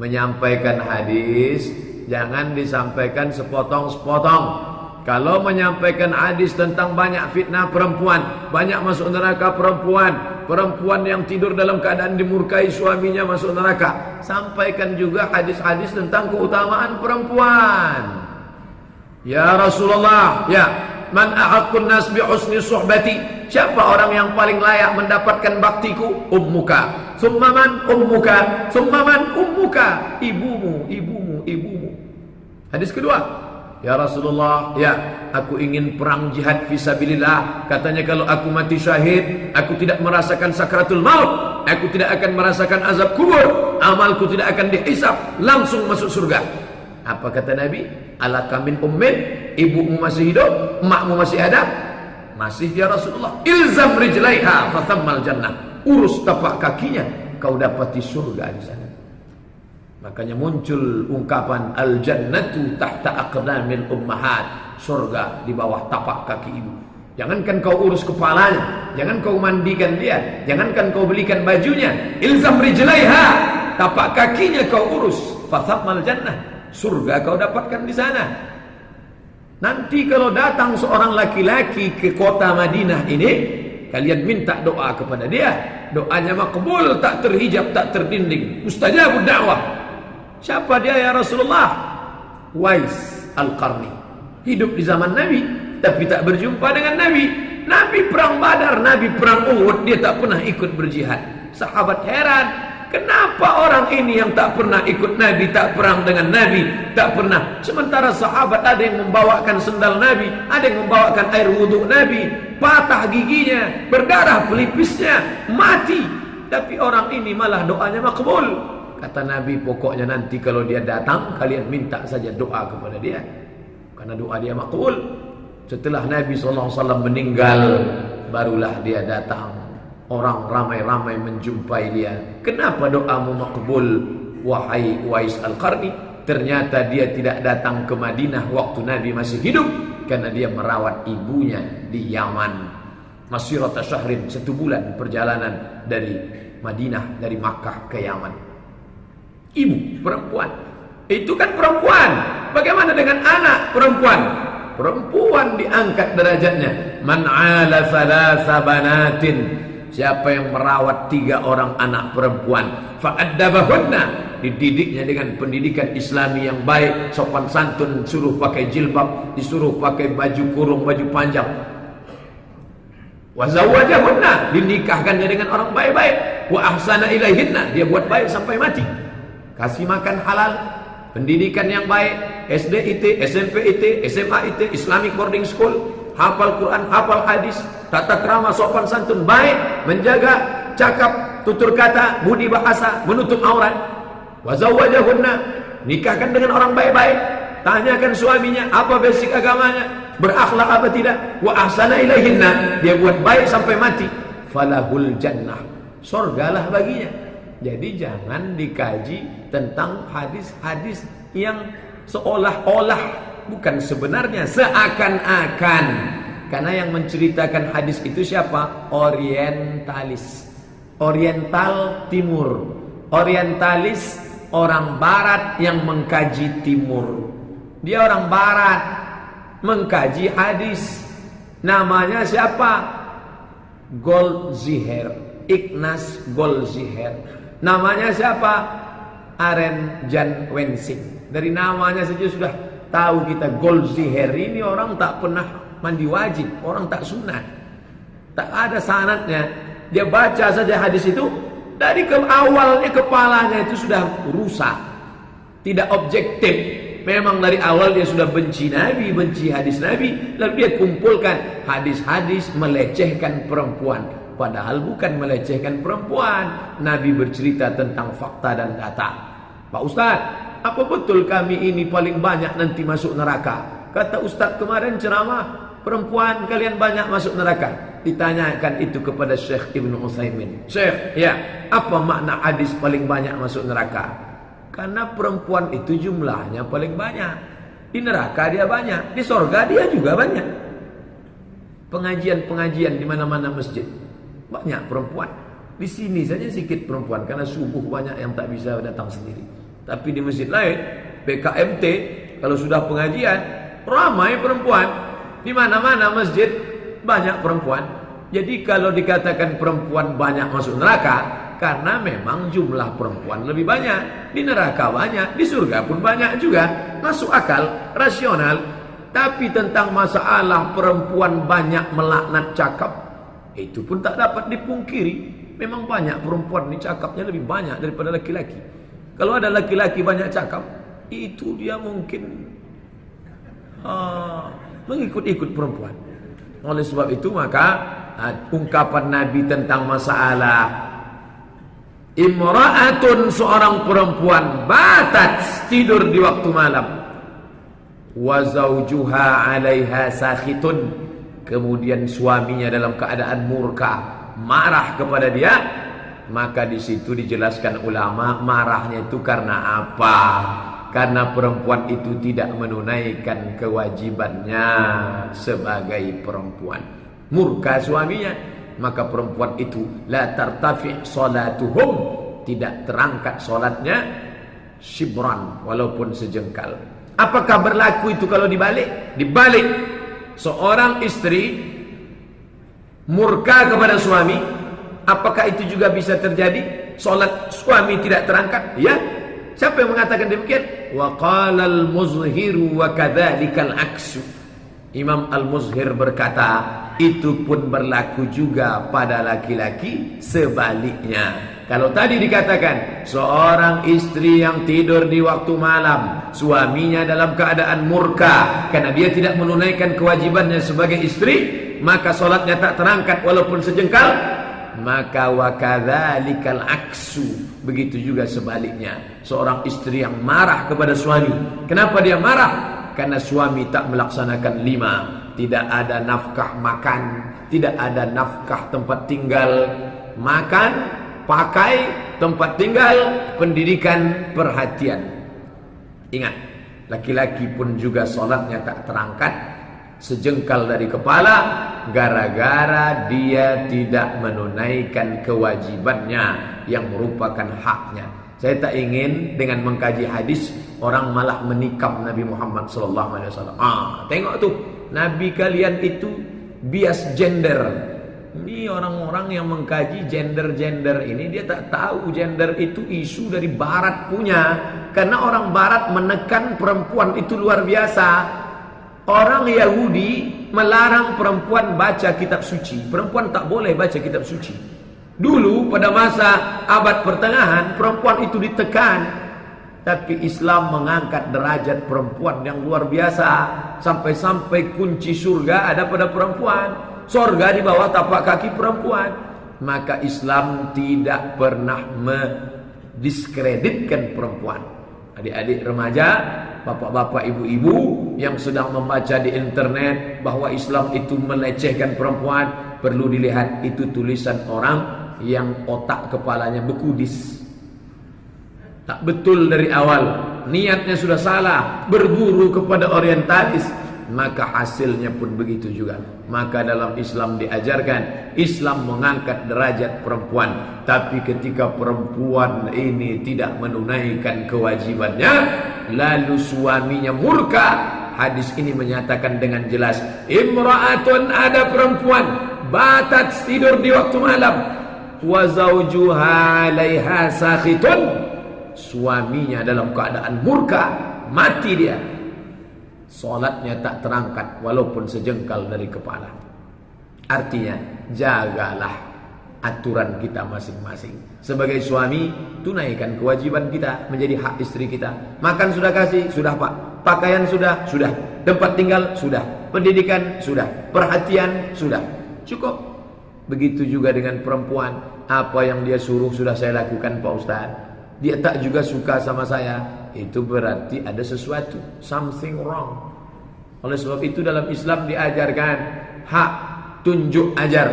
Menyampaikan hadis jangan disampaikan sepotong-sepotong. Kalau menyampaikan hadis tentang banyak fitnah perempuan, banyak masuk neraka perempuan, perempuan yang tidur dalam keadaan dimurkai suaminya masuk neraka, sampaikan juga hadis-hadis tentang keutamaan perempuan. Ya Rasulullah, ya, man ahaqqun nas bi husni suhbati, siapa orang yang paling layak mendapatkan baktiku? Ummuka. Summa man? Ummuka. Summa man? Ummuka. Ibumu, ibumu, ibumu. Hadis kedua, ya Rasulullah, ya, aku ingin perang jihad fisabilillah. Katanya kalau aku mati syahid, aku tidak merasakan sakratul maut, aku tidak akan merasakan azab kubur, amalku tidak akan dihisab, langsung masuk surga. Apa kata Nabi? Alaka min ummin, ibumu masih hidup, emakmu masih ada? Masih ya Rasulullah. Ilzam rijlaiha fathammal jannah. Urus tapak kakinya, kau dapati surga di sana. Makanya muncul ungkapan al-jannatu tahta aqdamil ummahat, surga di bawah tapak kaki ibu. Jangankan kau urus kepalanya, jangan kau mandikan dia, jangankan kau belikan bajunya, ilzam rijlaiha, tapak kakinya kau urus, fathammal jannah, surga kau dapatkan di sana. Nanti kalau datang seorang laki-laki ke kota Madinah ini, kalian minta doa kepada dia, doanya makbul, tak terhijab, tak terdinding, mustajabud da'wah. Siapa dia ya Rasulullah? Wais Al-Qarni. Hidup di zaman Nabi, tapi tak berjumpa dengan Nabi. Nabi perang Badar, Nabi perang Uhud, dia tak pernah ikut berjihad. Sahabat heran, kenapa orang ini yang tak pernah ikut Nabi, tak perang dengan Nabi, tak pernah. Sementara sahabat ada yang membawakan sendal Nabi, ada yang membawakan air wudhu Nabi, patah giginya, berdarah pelipisnya, mati. Tapi orang ini malah doanya makbul. Kata Nabi, pokoknya nanti kalau dia datang, kalian minta saja doa kepada dia, karena doa dia makbul. Setelah Nabi SAW meninggal, barulah dia datang. Orang ramai-ramai menjumpai dia. Kenapa doamu makbul, wahai Uwais Al-Qarni? Ternyata dia tidak datang ke Madinah waktu Nabi masih hidup, karena dia merawat ibunya di Yaman. Masirata syahrin, 1 bulan perjalanan dari Madinah, dari Makkah ke Yaman. Ibu, perempuan. Itu kan perempuan. Bagaimana dengan anak perempuan? Perempuan diangkat derajatnya. Man 'ala thalatha banatin, siapa yang merawat 3 orang anak perempuan, fa'addabahunna, dididiknya dengan pendidikan Islami yang baik, sopan santun, suruh pakai jilbab, disuruh pakai baju kurung, baju panjang. Wa zawwajahunna, dinikahkannya dengan orang baik-baik. Wa ahsana ilaihinna, dia buat baik sampai mati. Kasih makan halal, pendidikan yang baik, SD IT, SMP IT, SMA IT, Islamic boarding school, hafal Quran, hafal hadis, tata krama, sopan santun, baik, menjaga cakap, tutur kata, budi bahasa, menutup aurat. Wa zawwajahunna, nikahkan dengan orang baik-baik. Tanyakan suaminya apa basic agamanya, berakhlak apa tidak. Wa ahsana ilaihinna, dia buat baik sampai mati. Falahul jannah, surgalah baginya. Jadi jangan dikaji tentang hadis-hadis yang seolah-olah, bukan sebenarnya, seakan-akan. Karena yang menceritakan hadis itu siapa? Orientalis, Oriental Timur. Orientalis orang Barat yang mengkaji Timur. Dia orang Barat mengkaji hadis. Namanya siapa? Goldziher, Ignaz Goldziher. Namanya siapa? Aren Jan Wensing. Dari namanya saja sudah tahu kita Goldziher ini orang tak pernah mandi wajib, orang tak sunat, tak ada sanadnya. Dia baca saja hadis itu, dari awalnya kepalanya itu sudah rusak, tidak objektif. Memang dari awal dia sudah benci Nabi, benci hadis Nabi, lalu dia kumpulkan hadis-hadis melecehkan perempuan. Padahal bukan melecehkan perempuan. Nabi bercerita tentang fakta dan data. Pak Ustadz, apa betul kami ini paling banyak nanti masuk neraka? Kata Ustadz kemarin ceramah, perempuan kalian banyak masuk neraka. Ditanyakan itu kepada Syekh Ibnu Utsaimin. Syekh, ya, apa makna hadis paling banyak masuk neraka? Karena perempuan itu jumlahnya paling banyak. Di neraka dia banyak, di sorga dia juga banyak. Pengajian-pengajian di mana-mana masjid, banyak perempuan. Di sini saja sedikit perempuan, karena subuh banyak yang tak bisa datang sendiri. Tapi di masjid lain, PKMT, kalau sudah pengajian, ramai perempuan. Di mana-mana masjid banyak perempuan. Jadi kalau dikatakan perempuan banyak masuk neraka, karena memang jumlah perempuan lebih banyak. Di neraka banyak, di surga pun banyak juga. Masuk akal, rasional. Tapi tentang masalah perempuan banyak melaknat cakap, itu pun tak dapat dipungkiri. Memang banyak perempuan ini cakapnya lebih banyak daripada laki-laki. Kalau ada laki-laki banyak cakap, itu dia mungkin mengikut-ikut perempuan. Oleh sebab itu maka ungkapan Nabi tentang masalah imra'atun, seorang perempuan batat, tidur di waktu malam, wa zawjuha 'alaiha sakhitun, kemudian suaminya dalam keadaan murka, marah kepada dia, maka di situ dijelaskan ulama marahnya itu karena apa? Karena perempuan itu tidak menunaikan kewajibannya sebagai perempuan. Murka suaminya, maka perempuan itu la tartafi salatuhum, tidak terangkat salatnya shibran, walaupun sejengkal. Apakah berlaku itu kalau dibalik? Dibalik, seorang istri murka kepada suami, apakah itu juga bisa terjadi? Salat suami tidak terangkat? Ya. Siapa yang mengatakan demikian? Wa qala al-Muzhiru wa kadzalikal aksu. Imam Al-Muzhir berkata, itu pun berlaku juga pada laki-laki sebaliknya. Kalau tadi dikatakan seorang istri yang tidur di waktu malam, suaminya dalam keadaan murka karena dia tidak menunaikan kewajibannya sebagai istri, maka solatnya tak terangkat walaupun sejengkal. Maka wa kadzalikal aksu, begitu juga sebaliknya. Seorang istri yang marah kepada suami, kenapa dia marah? Karena suami tak melaksanakan 5. Tidak ada nafkah makan, tidak ada nafkah tempat tinggal, makan, pakai, tempat tinggal, pendidikan, perhatian. Ingat, laki-laki pun juga sholatnya tak terangkat sejengkal dari kepala, gara-gara dia tidak menunaikan kewajibannya yang merupakan haknya. Saya tak ingin dengan mengkaji hadis orang malah menikam Nabi Muhammad SAW. Tengok tuh, Nabi kalian itu bias gender. Ini orang-orang yang mengkaji gender ini, dia tak tahu gender itu isu dari Barat punya. Karena orang Barat menekan perempuan itu luar biasa. Orang Yahudi melarang perempuan baca kitab suci. Perempuan tak boleh baca kitab suci. Dulu pada masa abad pertengahan, perempuan itu ditekan. Tapi Islam mengangkat derajat perempuan yang luar biasa. Sampai-sampai kunci surga ada pada perempuan. Surga di bawah tapak kaki perempuan. Maka Islam tidak pernah mendiskreditkan perempuan. Adik-adik remaja, bapak-bapak, ibu-ibu yang sedang membaca di internet bahwa Islam itu melecehkan perempuan, perlu dilihat itu tulisan orang yang otak kepalanya bekudis. Tak betul dari awal, niatnya sudah salah, berguru kepada orientalis, maka hasilnya pun begitu juga. Maka dalam Islam diajarkan, Islam mengangkat derajat perempuan. Tapi ketika perempuan ini tidak menunaikan kewajibannya, lalu suaminya murka, hadis ini menyatakan dengan jelas, imra'atun, ada perempuan batat tidur di waktu malam, wa zawjuha 'alaiha sakhitun, suaminya dalam keadaan murka, mati dia, solatnya tak terangkat walaupun sejengkal dari kepala. Artinya, jagalah aturan kita masing-masing. Sebagai suami, tunaikan kewajiban kita menjadi hak istri kita. Makan sudah kasih? Sudah Pak. Pakaian sudah? Sudah. Tempat tinggal? Sudah. Pendidikan? Sudah. Perhatian? Sudah. Cukup. Begitu juga dengan perempuan. Apa yang dia suruh sudah saya lakukan Pak Ustaz. Dia tak juga suka sama saya, itu berarti ada sesuatu, something wrong. Oleh sebab itu dalam Islam diajarkan hak tunjuk ajar,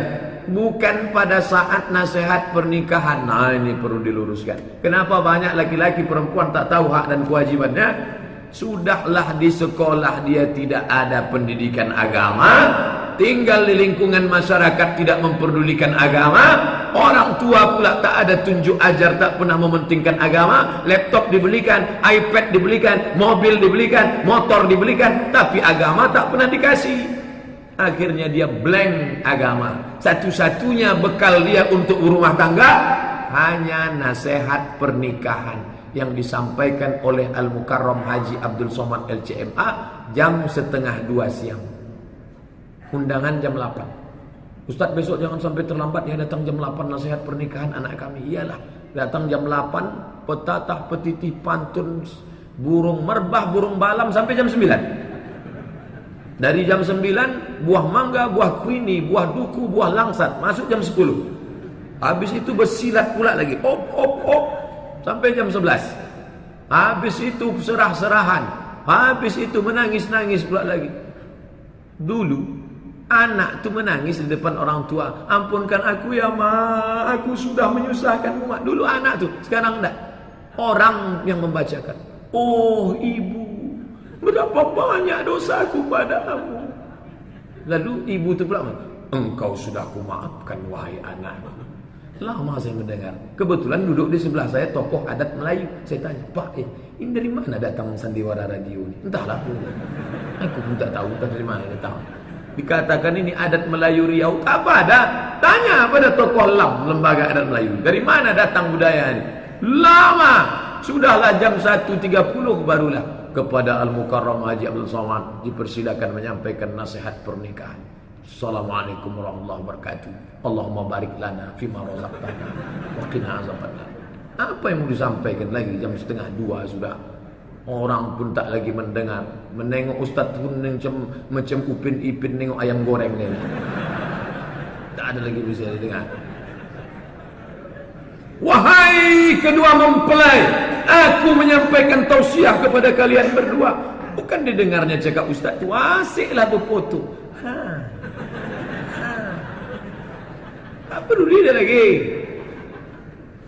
bukan pada saat nasihat pernikahan. Nah, ini perlu diluruskan. Kenapa banyak laki-laki perempuan tak tahu hak dan kewajibannya? Sudahlah di sekolah dia tidak ada pendidikan agama, tinggal di lingkungan masyarakat tidak memperdulikan agama, orang tua pula tak ada tunjuk ajar, tak pernah mementingkan agama. Laptop dibelikan, iPad dibelikan, mobil dibelikan, motor dibelikan, tapi agama tak pernah dikasih. Akhirnya dia blank agama. Satu-satunya bekal dia untuk berumah tangga hanya nasihat pernikahan yang disampaikan oleh Al-Mukarram Haji Abdul Somad LCMA jam 1:30 siang. Undangan jam 8. Ustaz, besok jangan sampai terlambat ya, datang jam 8 nasihat pernikahan anak kami. Iyalah, datang jam 8, petatah petitih pantun burung merbah, burung balam sampai jam 9. Dari jam 9 buah mangga, buah kuini, buah duku, buah langsat, masuk jam 10. Habis itu bersilat pula lagi, op sampai jam 11. Habis itu serah-serahan, habis itu menangis-nangis pula lagi. Dulu anak tu menangis di depan orang tua, ampunkan aku ya ma, aku sudah menyusahkanmu ma. Dulu anak tu, sekarang enggak. Orang yang membacakan, oh ibu, berapa banyak dosaku padamu. Lalu ibu tu pula, engkau sudah kumaafkan wahai anak. Lama saya mendengar. Kebetulan duduk di sebelah saya tokoh adat Melayu. Saya tanya, Pak, ini dari mana datang sandiwara radio ini? Entahlah. Aku pun tak tahu dari mana datang. Dikatakan ini adat Melayu Riau. Tak ada. Tanya pada tokoh LAM, Lembaga Adat Melayu. Dari mana datang budaya ini? Lama. Sudahlah jam 1:30 barulah kepada Al-Mukarram Haji Abdul Somad dipersilakan menyampaikan nasihat pernikahan. Assalamualaikum warahmatullahi wabarakatuh. Allahumma barik lana fima razaqtana wa qina azabannar. Apa yang mau disampaikan lagi? Jam 1:30 sudah. Orang pun tak lagi mendengar. Menengok ustaz pun macam Upin Ipin nengok ayam goreng ni. Tak ada lagi bisa didengar. Wahai kedua mempelai, aku menyampaikan tausiah kepada kalian berdua. Bukan didengarnya cakap ustaz tu, asiklah berfoto. Tak peduli dia lagi.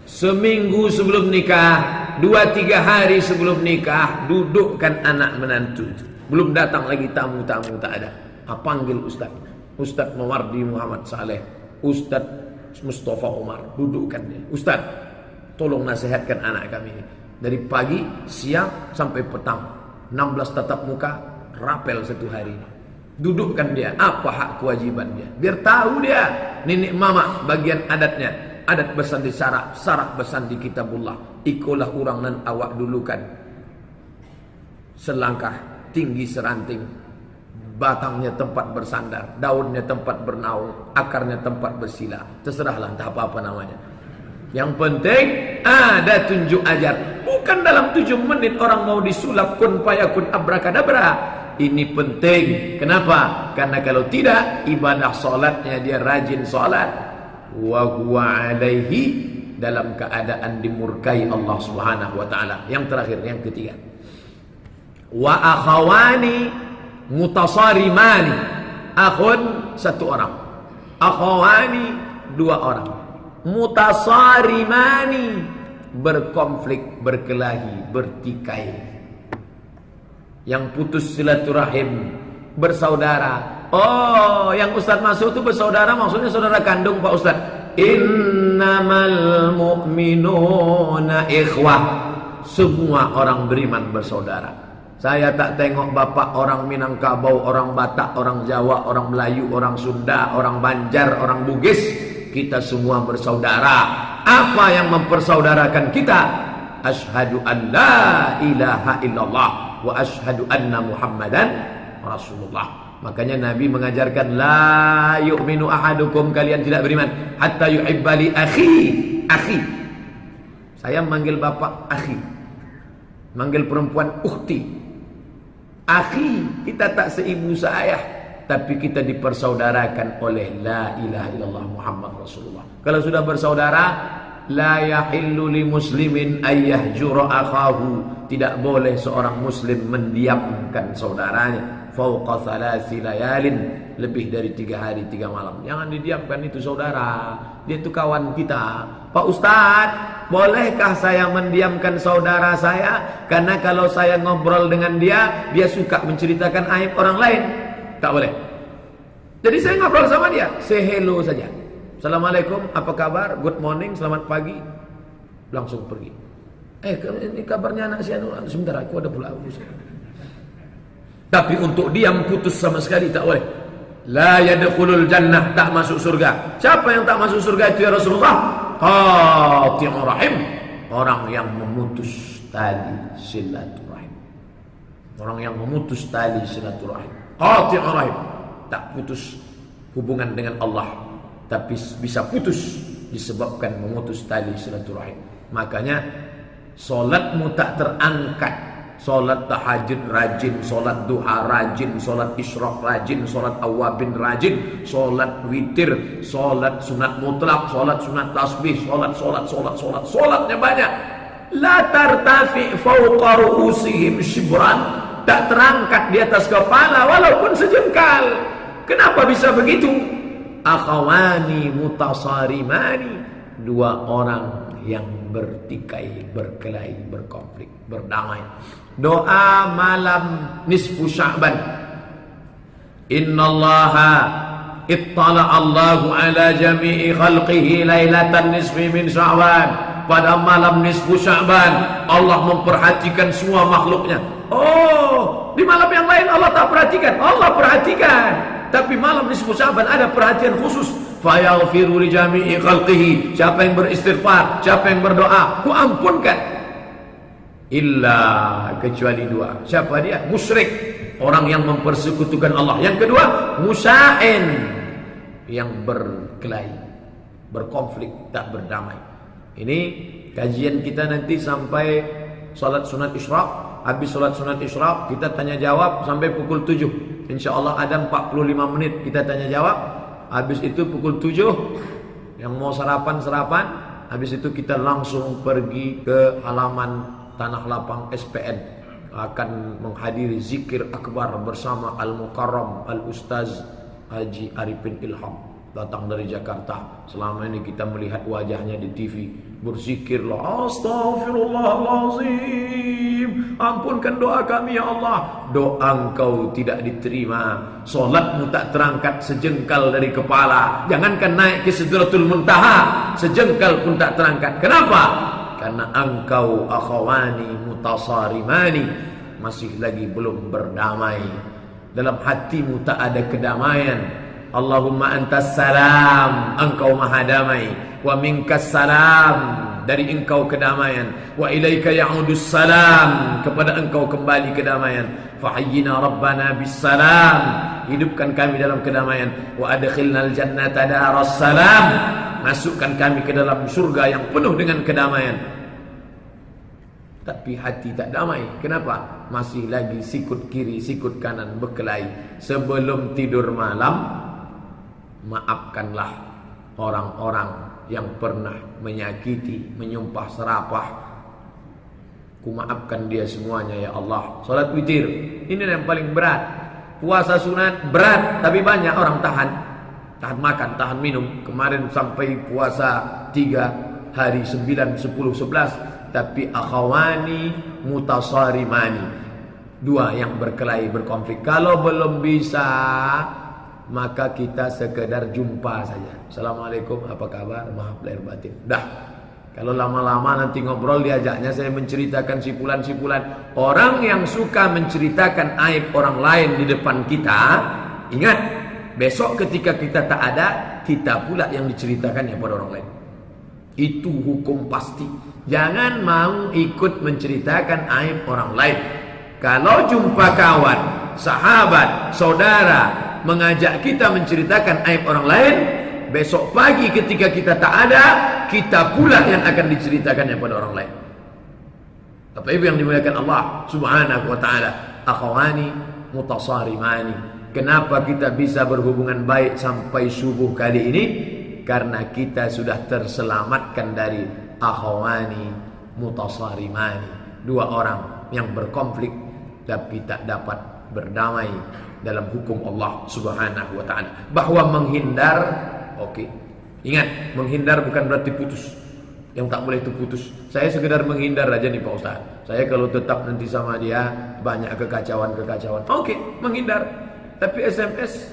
Seminggu sebelum nikah, 2-3 hari sebelum nikah, dudukkan anak menantu. Belum datang lagi tamu-tamu, tak ada. Panggil ustaz. Ustaz Mawardi Muhammad Saleh, Ustaz Mustafa Umar, dudukkan dia. Ustaz, tolong nasihatkan anak kami. Dari pagi, siang sampai petang. 16 tatap muka, rapel satu hari. Dudukkan dia, apa hak kewajiban dia. Biar tahu dia, nenek mama bagian adatnya. Adat besan di sarah, sarah besan di kitabullah. Ikulah orang nan awak dulukan. Selangkah, tinggi seranting. Batangnya tempat bersandar, daunnya tempat bernaung, akarnya tempat bersila. Terserahlah entah apa-apa namanya. Yang penting ada tunjuk ajar. Bukan dalam 7 menit orang mau disulap kun payakun abrakadabra. Ini penting. Kenapa? Karena kalau tidak, ibadah solatnya dia rajin solat, wa huwa alaihi, dalam keadaan dimurkai Allah Subhanahu wa taala. Yang terakhir, yang ketiga. Wa akhawani mutasarimani. Akhun 1 orang. Akhawani 2 orang. Mutasarimani, berkonflik, berkelahi, bertikai. Yang putus silaturahim, bersaudara. Oh, yang Ustaz masuk itu bersaudara, maksudnya saudara kandung Pak Ustaz. Innamal mu'minuna ikhwah. Semua orang beriman bersaudara. Saya tak tengok bapak orang Minangkabau, orang Batak, orang Jawa, orang Melayu, orang Sunda, orang Banjar, orang Bugis. Kita semua bersaudara. Apa yang mempersaudarakan kita? Asyhadu an la ilaha illallah wa asyhadu anna Muhammadan Rasulullah. Makanya Nabi mengajarkan la yu'minu ahadukum, kalian tidak beriman hatta yuhibba li akhi. Akhi. Saya manggil bapak akhi. Manggil perempuan ukhti. Akhi, kita tak seibu seayah, tapi kita dipersaudarakan oleh la ilaha illallah Muhammad Rasulullah. Kalau sudah bersaudara, la yahillu li muslimin ayyahjura akhahu. Tidak boleh seorang muslim mendiamkan saudaranya fauqa 3 layalin, lebih dari 3 hari 3 malam. Jangan didiamkan, itu saudara. Dia itu kawan kita. Pak Ustadz, bolehkah saya mendiamkan saudara saya? Karena kalau saya ngobrol dengan dia, dia suka menceritakan aib orang lain. Tak boleh. Jadi saya ngobrol sama dia, say hello saja. Assalamualaikum, apa kabar? Good morning, selamat pagi. Langsung pergi. Ini kabarnya anak si Anu. Sebentar, aku ada pula urusan. Tapi untuk diam putus sama sekali tak boleh. La yadkhulul jannah, tak masuk surga. Siapa yang tak masuk surga itu ya Rasulullah? Qati'ur rahim, orang yang memutus tali silaturahim. Orang yang memutus tali silaturahim. Qati'ur rahim, tak putus hubungan dengan Allah, tapi bisa putus disebabkan memutus tali silaturahim. Makanya solatmu tak terangkat. Solat tahajud rajin, solat duha rajin, solat isyraq rajin, solat awabin rajin, solat witir, solat sunat mutlak, solat sunat tasbih, solatnya banyak. La tartafi fawqa ru'usihim shibran, tak terangkat di atas kepala walaupun sejengkal. Kenapa bisa begitu? Akhawani mutasarimani, 2 orang yang bertikai, berkelahi, berkonflik, berdamai. Doa malam nisfu Sya'ban. Innallaha ittala Allahu ala jami'i khalqihi lailatan nisfi min Sya'ban. Pada malam nisfu Sya'ban Allah memperhatikan semua makhluknya. Oh, di malam yang lain Allah tak perhatikan? Allah perhatikan. Tapi malam nisfu Sya'ban ada perhatian khusus. Fayaghfiru li jami'i khalqihi. Siapa yang beristighfar, siapa yang berdoa, ku ampunkan. Illa, kecuali 2. Siapa dia? Musyrik, orang yang mempersekutukan Allah. Yang kedua, musya'in, yang berkelahi, berkonflik, tak berdamai. Ini kajian kita nanti sampai salat sunat isyraq. Habis salat sunat isyraq kita tanya jawab sampai pukul 7. InsyaAllah ada 45 menit kita tanya jawab. Habis itu pukul 7 yang mau sarapan. Habis itu kita langsung pergi ke halaman Tanah Lapang SPN, akan menghadiri zikir akbar bersama Al-Mukarram Al-Ustaz Haji Arifin Ilham, datang dari Jakarta. Selama ini kita melihat wajahnya di TV, berzikirlah, Astaghfirullahalazim, ampunkan doa kami ya Allah. Doa engkau tidak diterima, solatmu tak terangkat sejengkal dari kepala. Jangankan naik ke Sidratul Muntaha, sejengkal pun tak terangkat. Kenapa? karena engkau akhawani mutasarimani masih lagi belum berdamai. Dalam hatimu tak ada kedamaian. Allahumma antas salam, engkau maha damai. Wa minkas salam, dari engkau kedamaian. Wa ilaika ya'udus salam, kepada engkau kembali kedamaian. Fahayyina rabbana bis salam, hidupkan kami dalam kedamaian. Wa adkhilnal jannata daras salam, masukkan kami ke dalam surga yang penuh dengan kedamaian. Tapi hati tak damai. Kenapa? Masih lagi sikut kiri, sikut kanan berkelahi. Sebelum tidur malam, maafkanlah orang-orang yang pernah menyakiti, menyumpah serapah. Ku maafkan dia semuanya ya Allah. Salat witir, ini yang paling berat. Puasa sunat berat, tapi banyak orang tahan makan, tahan minum. Kemarin sampai puasa 3 hari 9, 10, 11. Tapi akhawani mutasarimani, dua yang berkelahi, berkonflik. Kalau belum bisa, maka kita sekedar jumpa saja. Assalamualaikum, apa kabar? Maaf lahir batin. Dah. Kalau lama-lama nanti ngobrol, diajaknya saya menceritakan sipulan-sipulan. Orang yang suka menceritakan aib orang lain di depan kita, ingat, besok ketika kita tak ada, kita pula yang diceritakannya pada orang lain. Itu hukum pasti. Jangan mau ikut menceritakan aib orang lain. Kalau jumpa kawan, sahabat, saudara mengajak kita menceritakan aib orang lain, besok pagi ketika kita tak ada, kita pula yang akan diceritakannya pada orang lain. Bapak Ibu yang dimuliakan Allah Subhanahu wa taala, akhwani mutasarimani. Kenapa kita bisa berhubungan baik sampai subuh kali ini? Karena kita sudah terselamatkan dari akhwani mutasarimani, dua orang yang berkonflik tapi tak dapat berdamai dalam hukum Allah Subhanahu wa taala. Bahwa menghindar, oke. Ingat, menghindar bukan berarti putus. Yang tak boleh itu putus. Saya sekedar menghindar aja nih Pak Ustaz. Saya kalau tetap nanti sama dia banyak kekacauan. Oke, menghindar. Tapi SMS,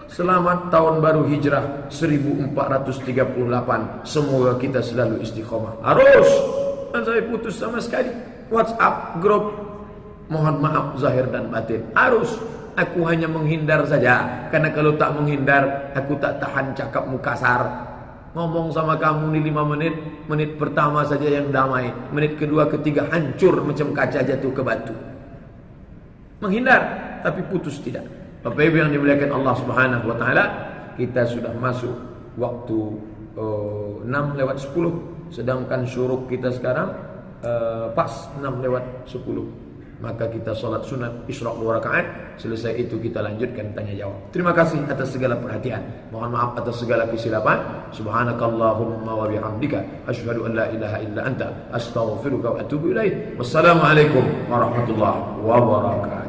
selamat tahun baru hijrah 1438. Semoga kita selalu istiqomah. Harus. Dan saya putus sama sekali. WhatsApp grup, mohon maaf zahir dan batin. Harus. Aku hanya menghindar saja. Karena kalau tak menghindar, aku tak tahan cakapmu kasar. Ngomong sama kamu nih 5 menit, menit pertama saja yang damai, menit kedua ketiga hancur macam kaca jatuh ke batu. Menghindar, tapi putus tidak. Bapak Ibu yang dimuliakan Allah Subhanahu wa taala, kita sudah masuk waktu 6:10, sedangkan syuruk kita sekarang pas 6:10. Maka kita salat sunat Isra 2 rakaat. Selesai itu kita lanjutkan tanya jawab. Terima kasih atas segala perhatian. Mohon maaf atas segala kesilapan. Subhanakallahumma wa bihamdika asyhadu an la ilaha illa anta astaghfiruka wa atubu ilaik. Wassalamualaikum warahmatullahi wabarakatuh.